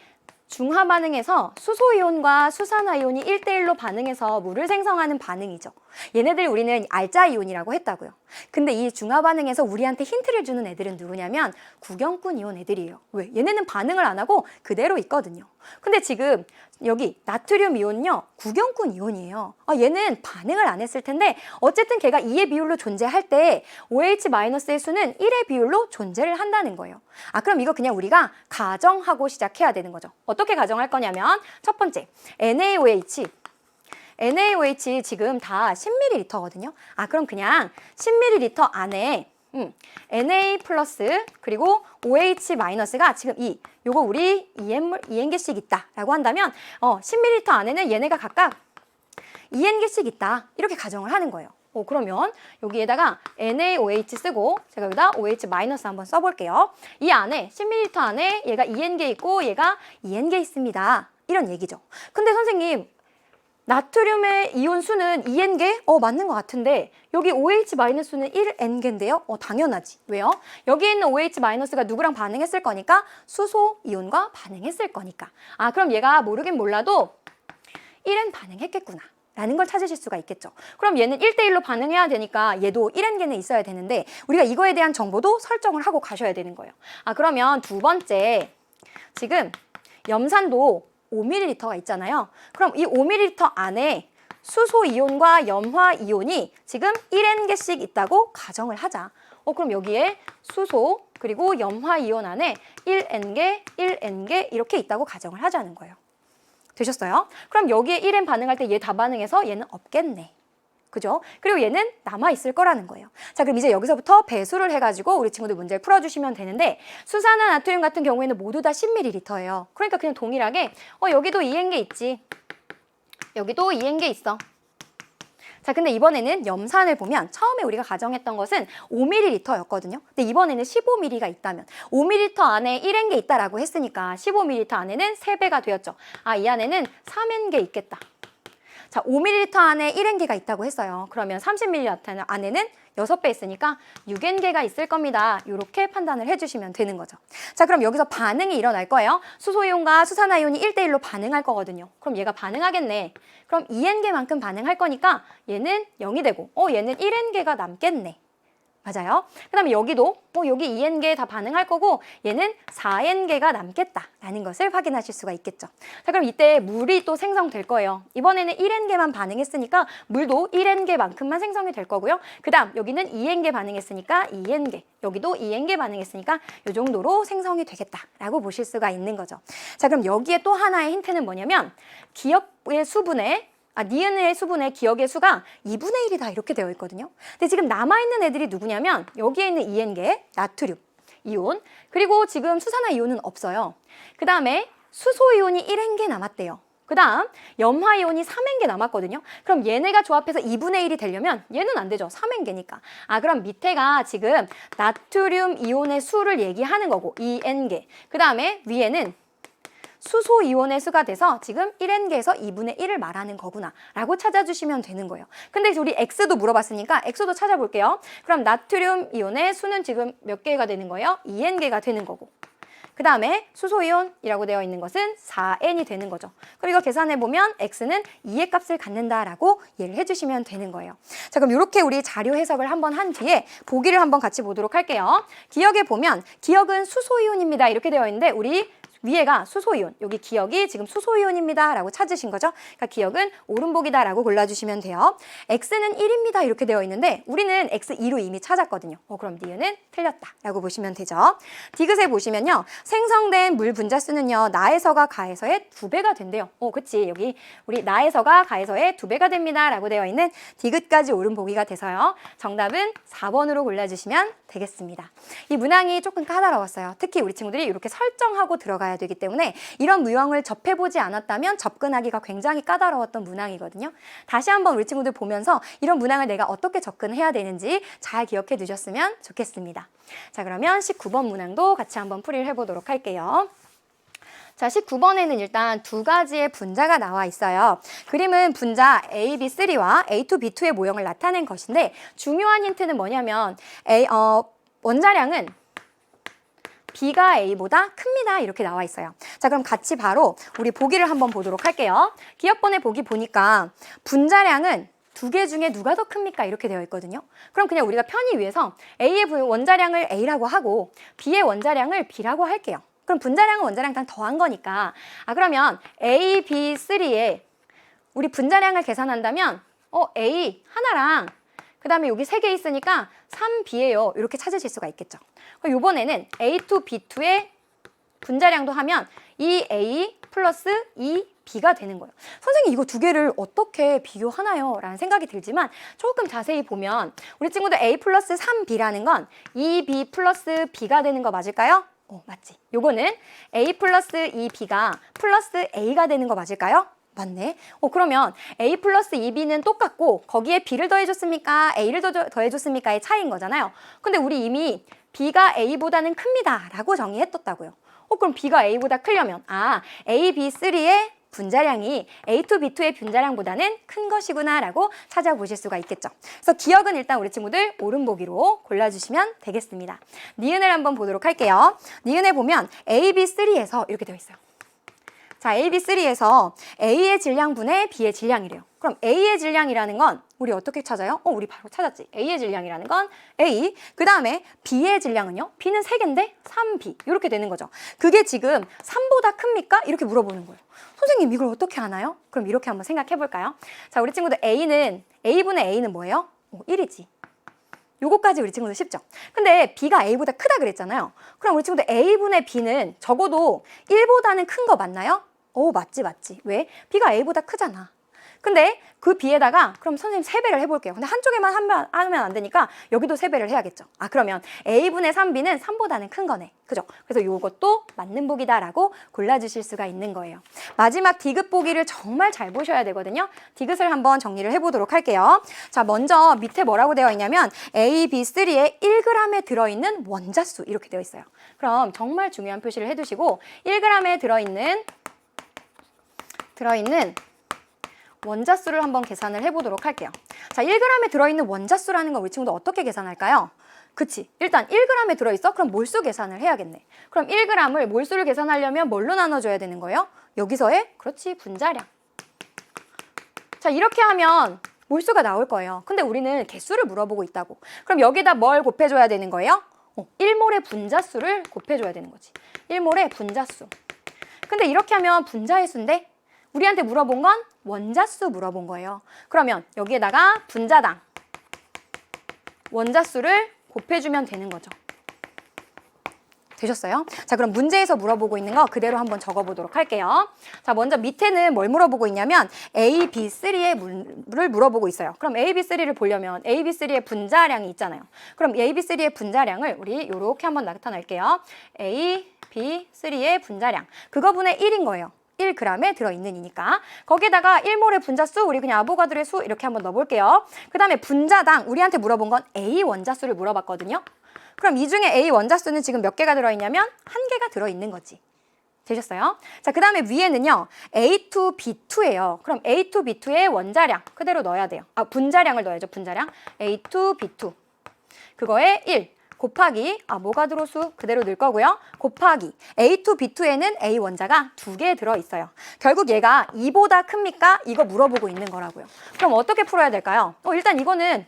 중화 반응에서 수소이온과 수산화이온이 1대1로 반응해서 물을 생성하는 반응이죠. 얘네들 우리는 알자 이온이라고 했다고요. 근데 이 중화 반응에서 우리한테 힌트를 주는 애들은 누구냐면 구경꾼 이온 애들이에요. 왜? 얘네는 반응을 안 하고 그대로 있거든요. 근데 지금 여기 나트륨 이온은요, 구경꾼 이온이에요. 얘는 반응을 안 했을 텐데 어쨌든 걔가 2의 비율로 존재할 때 OH-의 수는 1의 비율로 존재를 한다는 거예요. 그럼 이거 그냥 우리가 가정하고 시작해야 되는 거죠. 어떻게 가정할 거냐면 첫 번째, NaOH 지금 다 10ml거든요. 그럼 그냥 10ml 안에 Na 플러스 그리고 OH-가 지금 요거 우리 2N개씩 있다라고 한다면 10ml 안에는 얘네가 각각 2N개씩 있다 이렇게 가정을 하는 거예요. 그러면 여기에다가 NaOH 쓰고 제가 여기다 OH- 한번 써볼게요. 이 안에 10ml 안에 얘가 2N개 있고 얘가 2N개 있습니다. 이런 얘기죠. 근데 선생님 나트륨의 이온 수는 2N개? 맞는 것 같은데 여기 OH- 수는 1N개인데요? 당연하지. 왜요? 여기 있는 OH- 누구랑 반응했을 거니까 수소 이온과 반응했을 거니까. 그럼 얘가 모르긴 몰라도 1N 반응했겠구나 라는 걸 찾으실 수가 있겠죠. 그럼 얘는 1대1로 반응해야 되니까 얘도 1N개는 있어야 되는데 우리가 이거에 대한 정보도 설정을 하고 가셔야 되는 거예요. 그러면 두 번째, 지금 염산도 5ml가 있잖아요. 그럼 이 5ml 안에 수소 이온과 염화 이온이 지금 1N개씩 있다고 가정을 하자. 그럼 여기에 수소 그리고 염화 이온 안에 1N개, 1N개 이렇게 있다고 가정을 하자는 거예요. 되셨어요? 그럼 여기에 1N 반응할 때 얘 다 반응해서 얘는 없겠네. 그죠? 그리고 얘는 남아있을 거라는 거예요. 자, 그럼 이제 여기서부터 배수를 해가지고 우리 친구들 문제를 풀어주시면 되는데 수산화 나트륨 같은 경우에는 모두 다 10ml예요. 그러니까 그냥 동일하게 여기도 EN계 있지. 여기도 EN계 있어. 자, 근데 이번에는 염산을 보면 처음에 우리가 가정했던 것은 5ml였거든요. 근데 이번에는 15ml가 있다면 5ml 안에 1N계 있다라고 했으니까 15ml 안에는 3배가 되었죠. 아, 이 안에는 3N계 있겠다. 자, 5ml 안에 1N계가 있다고 했어요. 그러면 30ml 안에는 6배 있으니까 6N계가 있을 겁니다. 이렇게 판단을 해주시면 되는 거죠. 자, 그럼 여기서 반응이 일어날 거예요. 수소이온과 수산화이온이 1대1로 반응할 거거든요. 그럼 얘가 반응하겠네. 그럼 2N계만큼 반응할 거니까 얘는 0이 되고 얘는 1N계가 남겠네. 맞아요. 그 다음에 여기도 여기 2N계 다 반응할 거고 얘는 4N계가 남겠다라는 것을 확인하실 수가 있겠죠. 자, 그럼 이때 물이 또 생성될 거예요. 이번에는 1N계만 반응했으니까 물도 1N계만큼만 생성이 될 거고요. 그 다음 여기는 2N계 반응했으니까 2N계, 여기도 2N계 반응했으니까 이 정도로 생성이 되겠다라고 보실 수가 있는 거죠. 자, 그럼 여기에 또 하나의 힌트는 뭐냐면 기억의 수분에 니은의 수분의 기억의 수가 2분의 1이다 이렇게 되어 있거든요. 근데 지금 남아있는 애들이 누구냐면 여기에 있는 2N계, 나트륨, 이온, 그리고 지금 수산화 이온은 없어요. 그 다음에 수소 이온이 1N계 남았대요. 그 다음 염화 이온이 3N계 남았거든요. 그럼 얘네가 조합해서 2분의 1이 되려면 얘는 안 되죠. 3N계니까. 아, 그럼 밑에가 지금 나트륨 이온의 수를 얘기하는 거고 2N계. 그 다음에 위에는 수소 이온의 수가 돼서 지금 1N계에서 2분의 1을 말하는 거구나 라고 찾아주시면 되는 거예요. 근데 우리 X도 물어봤으니까 X도 찾아볼게요. 그럼 나트륨 이온의 수는 지금 몇 개가 되는 거예요? 2N계가 되는 거고, 그 다음에 수소이온이라고 되어 있는 것은 4N이 되는 거죠. 그럼 이거 계산해보면 X는 2의 값을 갖는다라고 이해를 해주시면 되는 거예요. 자, 그럼 이렇게 우리 자료 해석을 한번 한 뒤에 보기를 한번 같이 보도록 할게요. 기억에 보면 기억은 수소이온입니다 이렇게 되어 있는데 우리 위에가 수소이온, 여기 기억이 지금 수소이온입니다 라고 찾으신 거죠. 그러니까 기억은 오른복이다 라고 골라주시면 돼요. X는 1입니다 이렇게 되어 있는데 우리는 X2로 이미 찾았거든요. 그럼 니은은 틀렸다 라고 보시면 되죠. 디귿에 보시면요, 생성된 물 분자수는요 나에서가 가에서의 2배가 된대요. 그치, 여기 우리 나에서가 가에서의 2배가 됩니다 라고 되어 있는 디귿까지 오른보기가 돼서요 정답은 4번으로 골라주시면 되겠습니다. 이 문항이 조금 까다로웠어요. 특히 우리 친구들이 이렇게 설정하고 들어가야 되기 때문에 이런 유형을 접해보지 않았다면 접근하기가 굉장히 까다로웠던 문항이거든요. 다시 한번 우리 친구들 보면서 이런 문항을 내가 어떻게 접근해야 되는지 잘 기억해 두셨으면 좋겠습니다. 자, 그러면 19번 문항도 같이 한번 풀이를 해보도록 할게요. 자, 19번에는 일단 두 가지의 분자가 나와 있어요. 그림은 분자 AB3와 A2B2의 모형을 나타낸 것인데 중요한 힌트는 뭐냐면 원자량은 B가 A보다 큽니다 이렇게 나와 있어요. 자, 그럼 같이 바로 우리 보기를 한번 보도록 할게요. 기억번의 보기 보니까 분자량은 두 개 중에 누가 더 큽니까? 이렇게 되어 있거든요. 그럼 그냥 우리가 편의 위해서 A의 원자량을 A라고 하고 B의 원자량을 B라고 할게요. 그럼 분자량은 원자량당 더한 거니까 그러면 A, B, 3에 우리 분자량을 계산한다면 A 하나랑 그 다음에 여기 3개 있으니까 3B예요. 이렇게 찾으실 수가 있겠죠. 그럼 이번에는 A2, B2의 분자량도 하면 2A 플러스 2B가 되는 거예요. 선생님 이거 두 개를 어떻게 비교하나요? 라는 생각이 들지만 조금 자세히 보면 우리 친구들 A 플러스 3B라는 건 2B 플러스 B가 되는 거 맞을까요? 맞지? 요거는 A 플러스 2B가 플러스 A가 되는 거 맞을까요? 맞네. 그러면 A 플러스 2B는 똑같고 거기에 B를 더해줬습니까? A를 더해줬습니까의 차이인 거잖아요. 근데 우리 이미 B가 A보다는 큽니다 라고 정의했었다고요. 그럼 B가 A보다 크려면 A, B, 3의 분자량이 A2, B2의 분자량보다는 큰 것이구나 라고 찾아보실 수가 있겠죠. 그래서 기억은 일단 우리 친구들 오른보기로 골라주시면 되겠습니다. 니은을 한번 보도록 할게요. 니은에 보면 A, B, 3에서 이렇게 되어 있어요. 자, A, B, 3에서 A의 질량분의 B의 질량이래요. 그럼 A의 질량이라는 건 우리 어떻게 찾아요? 우리 바로 찾았지. A의 질량이라는 건 A, 그 다음에 B의 질량은요? B는 3개인데 3B 이렇게 되는 거죠. 그게 지금 3보다 큽니까? 이렇게 물어보는 거예요. 선생님 이걸 어떻게 아나요? 그럼 이렇게 한번 생각해 볼까요? 자, 우리 친구들 A분의 A는 뭐예요? 1이지. 요거까지 우리 친구들 쉽죠? 근데 B가 A보다 크다 그랬잖아요. 그럼 우리 친구들 A분의 B는 적어도 1보다는 큰 거 맞나요? 맞지. 왜? B가 A보다 크잖아. 근데 그 B에다가 그럼 선생님 3배를 해볼게요. 근데 한쪽에만 하면 안 되니까 여기도 3배를 해야겠죠. 아, 그러면 A분의 3B는 3보다는 큰 거네. 그죠? 그래서 이것도 맞는 보기다라고 골라주실 수가 있는 거예요. 마지막 디귿 보기를 정말 잘 보셔야 되거든요. 디귿을 한번 정리를 해보도록 할게요. 자, 먼저 밑에 뭐라고 되어 있냐면 A, B, 3에 1g에 들어있는 원자수 이렇게 되어 있어요. 그럼 정말 중요한 표시를 해두시고 1g에 들어있는 원자수를 한번 계산을 해보도록 할게요. 자, 1g에 들어있는 원자수라는 건 우리 친구도 어떻게 계산할까요? 그치? 일단 1g에 들어있어? 그럼 몰수 계산을 해야겠네. 그럼 1g을 몰수를 계산하려면 뭘로 나눠줘야 되는 거예요? 여기서의, 그렇지, 분자량. 자, 이렇게 하면 몰수가 나올 거예요. 근데 우리는 개수를 물어보고 있다고. 그럼 여기다 뭘 곱해줘야 되는 거예요? 1몰의 분자수를 곱해줘야 되는 거지. 1몰의 분자수. 근데 이렇게 하면 분자의 수인데 우리한테 물어본 건 원자수 물어본 거예요. 그러면 여기에다가 분자당 원자수를 곱해주면 되는 거죠. 되셨어요? 자, 그럼 문제에서 물어보고 있는 거 그대로 한번 적어보도록 할게요. 자, 먼저 밑에는 뭘 물어보고 있냐면 A, B, 3의 물을 물어보고 있어요. 그럼 A, B, 3를 보려면 A, B, 3의 분자량이 있잖아요. 그럼 A, B, 3의 분자량을 우리 이렇게 한번 나타낼게요. A, B, 3의 분자량. 그거분의 1인 거예요. 1g에 들어있는 이니까. 거기에다가 1몰의 분자수, 우리 그냥 아보가드로의 수 이렇게 한번 넣어볼게요. 그 다음에 분자당, 우리한테 물어본 건 A 원자수를 물어봤거든요. 그럼 이 중에 A 원자수는 지금 몇 개가 들어있냐면 1개가 들어있는 거지. 되셨어요? 자, 그 다음에 위에는요, A2B2예요. 그럼 A2B2의 원자량 그대로 넣어야 돼요. 아, 분자량을 넣어야죠, 분자량. A2B2. 그거에 1. 곱하기, 아보가드로 수 그대로 넣을 거고요. 곱하기 A2, B2에는 A 원자가 2개 들어있어요. 결국 얘가 2보다 큽니까? 이거 물어보고 있는 거라고요. 그럼 어떻게 풀어야 될까요? 일단 이거는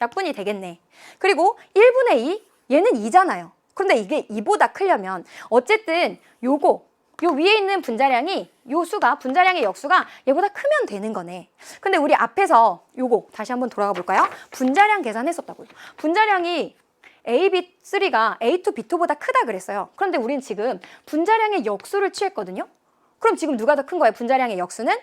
약분이 되겠네. 그리고 1분의 2, 얘는 2잖아요. 그런데 이게 2보다 크려면 어쨌든 요 위에 있는 분자량이 요 수가, 분자량의 역수가 얘보다 크면 되는 거네. 근데 우리 앞에서 요거 다시 한번 돌아가 볼까요? 분자량 계산했었다고요. 분자량이 AB3가 A2, B2보다 크다 그랬어요. 그런데 우린 지금 분자량의 역수를 취했거든요. 그럼 지금 누가 더 큰 거예요? 분자량의 역수는?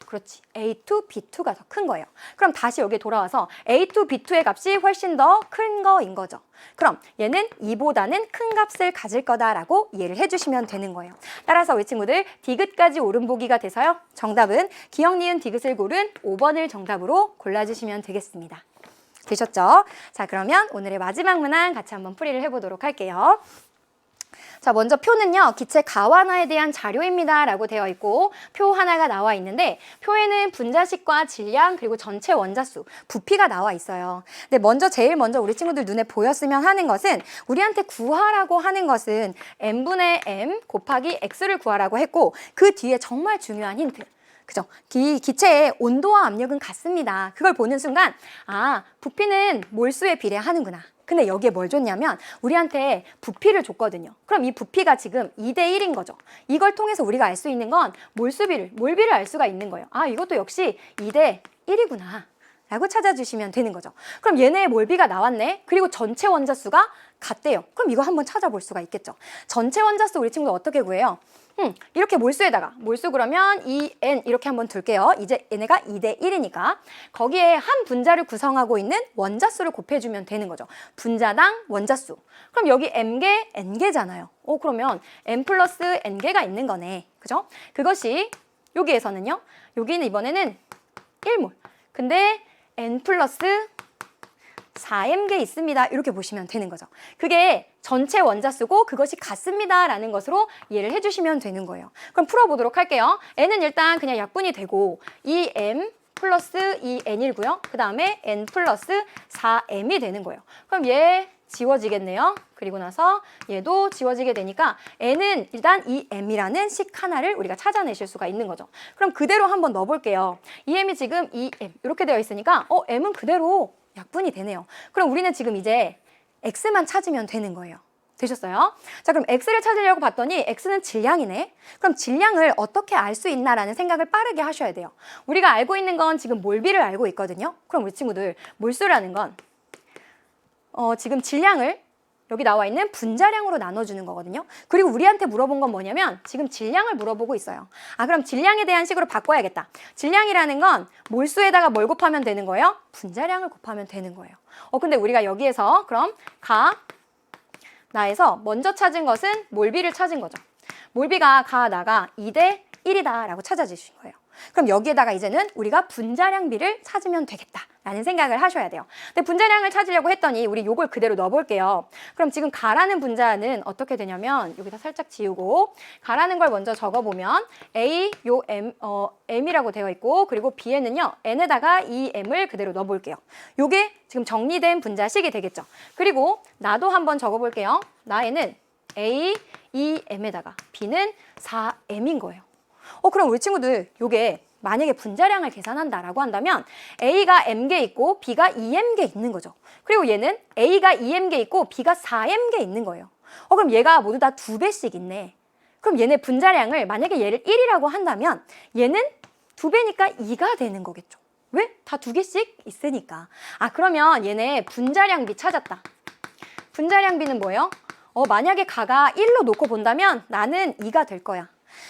그렇지. A2, B2가 더 큰 거예요. 그럼 다시 여기 돌아와서 A2, B2의 값이 훨씬 더 큰 거인 거죠. 그럼 얘는 2보다는 큰 값을 가질 거다라고 이해를 해주시면 되는 거예요. 따라서 우리 친구들 디귿까지 옳은 보기가 돼서요. 정답은 기역, 니은, 디귿을 고른 5번을 정답으로 골라주시면 되겠습니다. 되셨죠? 자, 그러면 오늘의 마지막 문항 같이 한번 풀이를 해보도록 할게요. 자, 먼저 표는요, 기체 가완화에 대한 자료입니다 라고 되어 있고 표 하나가 나와 있는데 표에는 분자식과 질량 그리고 전체 원자수, 부피가 나와 있어요. 근데 제일 먼저 우리 친구들 눈에 보였으면 하는 것은 우리한테 구하라고 하는 것은 n분의 m 곱하기 x를 구하라고 했고 그 뒤에 정말 중요한 힌트. 그죠? 기체의 온도와 압력은 같습니다. 그걸 보는 순간 아, 부피는 몰수에 비례하는구나. 근데 여기에 뭘 줬냐면 우리한테 부피를 줬거든요. 그럼 이 부피가 지금 2대1인 거죠. 이걸 통해서 우리가 알 수 있는 건 몰비를 알 수가 있는 거예요. 아, 이것도 역시 2대1이구나 라고 찾아주시면 되는 거죠. 그럼 얘네의 몰비가 나왔네. 그리고 전체 원자수가 같대요. 그럼 이거 한번 찾아볼 수가 있겠죠. 전체 원자수 우리 친구들 어떻게 구해요? 이렇게 몰수에다가 몰수 그러면 2n 이렇게 한번 둘게요. 이제 얘네가 2대1이니까 거기에 한 분자를 구성하고 있는 원자수를 곱해주면 되는 거죠. 분자당 원자수. 그럼 여기 m개, n개잖아요. 그러면 m 플러스 n개가 있는 거네. 그죠? 그것이 여기에서는요. 여기는 이번에는 1몰. 근데 n 플러스 4m개 있습니다. 이렇게 보시면 되는 거죠. 그게 전체 원자수고 그것이 같습니다 라는 것으로 이해를 해주시면 되는 거예요. 그럼 풀어보도록 할게요. n은 일단 그냥 약분이 되고 2m 플러스 2n이고요. 그 다음에 n 플러스 4m이 되는 거예요. 그럼 얘 지워지겠네요. 그리고 나서 얘도 지워지게 되니까 n은 일단 2m이라는 식 하나를 우리가 찾아내실 수가 있는 거죠. 그럼 그대로 한번 넣어볼게요. 2m이 지금 2m 이렇게 되어 있으니까 m은 그대로 약분이 되네요. 그럼 우리는 지금 이제 x만 찾으면 되는 거예요. 되셨어요? 자, 그럼 x를 찾으려고 봤더니 x는 질량이네. 그럼 질량을 어떻게 알 수 있나라는 생각을 빠르게 하셔야 돼요. 우리가 알고 있는 건 지금 몰비를 알고 있거든요. 그럼 우리 친구들 몰수라는 건 지금 질량을 여기 나와 있는 분자량으로 나눠주는 거거든요. 그리고 우리한테 물어본 건 뭐냐면 지금 질량을 물어보고 있어요. 아, 그럼 질량에 대한 식으로 바꿔야겠다. 질량이라는 건 몰수에다가 뭘 곱하면 되는 거예요? 분자량을 곱하면 되는 거예요. 근데 우리가 여기에서 그럼 나에서 먼저 찾은 것은 몰비를 찾은 거죠. 몰비가 나가 2대 1이다 라고 찾아주신 거예요. 그럼 여기에다가 이제는 우리가 분자량비를 찾으면 되겠다라는 생각을 하셔야 돼요. 근데 분자량을 찾으려고 했더니 우리 요걸 그대로 넣어볼게요. 그럼 지금 가라는 분자는 어떻게 되냐면 여기다 살짝 지우고 가라는 걸 먼저 적어보면 A, 요 M이라고 되어 있고 그리고 B에는요 N에다가 이 M을 그대로 넣어볼게요. 요게 지금 정리된 분자식이 되겠죠. 그리고 나도 한번 적어볼게요. 나에는 A, 2M에다가 B는 4M인 거예요. 그럼 우리 친구들 요게 만약에 분자량을 계산한다라고 한다면 A가 M개 있고 B가 2M개 있는 거죠. 그리고 얘는 A가 2M개 있고 B가 4M개 있는 거예요. 그럼 얘가 모두 다 2배씩 있네. 그럼 얘네 분자량을 만약에 얘를 1이라고 한다면 얘는 2배니까 2가 되는 거겠죠. 왜? 다 2개씩 있으니까. 그러면 얘네 분자량비 찾았다. 분자량비는 뭐예요? 만약에 가가 1로 놓고 본다면 나는 2가 될 거야.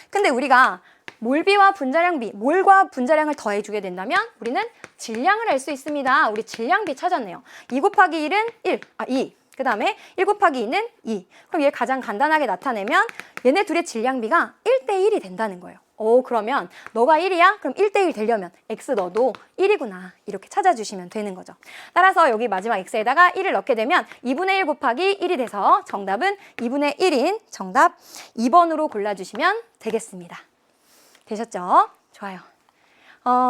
근데 우리가 몰비와 분자량비, 몰과 분자량을 더해주게 된다면 우리는 질량을 알 수 있습니다. 우리 질량비 찾았네요. 2 곱하기 1은 2. 그 다음에 1 곱하기 2는 2. 그럼 얘 가장 간단하게 나타내면 얘네 둘의 질량비가 1대1이 된다는 거예요. 그러면 너가 1이야? 그럼 1대1 되려면 X 너도 1이구나. 이렇게 찾아주시면 되는 거죠. 따라서 여기 마지막 X에다가 1을 넣게 되면 2분의 1 곱하기 1이 돼서 정답은 2분의 1인 정답 2번으로 골라주시면 되겠습니다. 되셨죠? 좋아요.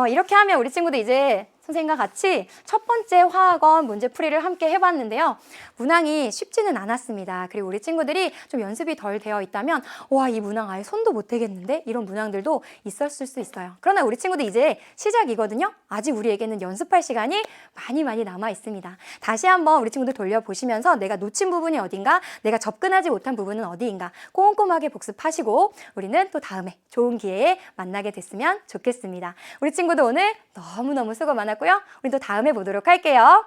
이렇게 하면 우리 친구들 이제 선생님과 같이 첫 번째 화학원 문제풀이를 함께 해봤는데요. 문항이 쉽지는 않았습니다. 그리고 우리 친구들이 좀 연습이 덜 되어 있다면 와, 이 문항 아예 손도 못 대겠는데? 이런 문항들도 있었을 수 있어요. 그러나 우리 친구들 이제 시작이거든요. 아직 우리에게는 연습할 시간이 많이 남아 있습니다. 다시 한번 우리 친구들 돌려보시면서 내가 놓친 부분이 어딘가, 내가 접근하지 못한 부분은 어디인가 꼼꼼하게 복습하시고 우리는 또 다음에 좋은 기회에 만나게 됐으면 좋겠습니다. 우리 친구들 오늘 너무너무 수고 많았고요. 우리 또 다음에 보도록 할게요.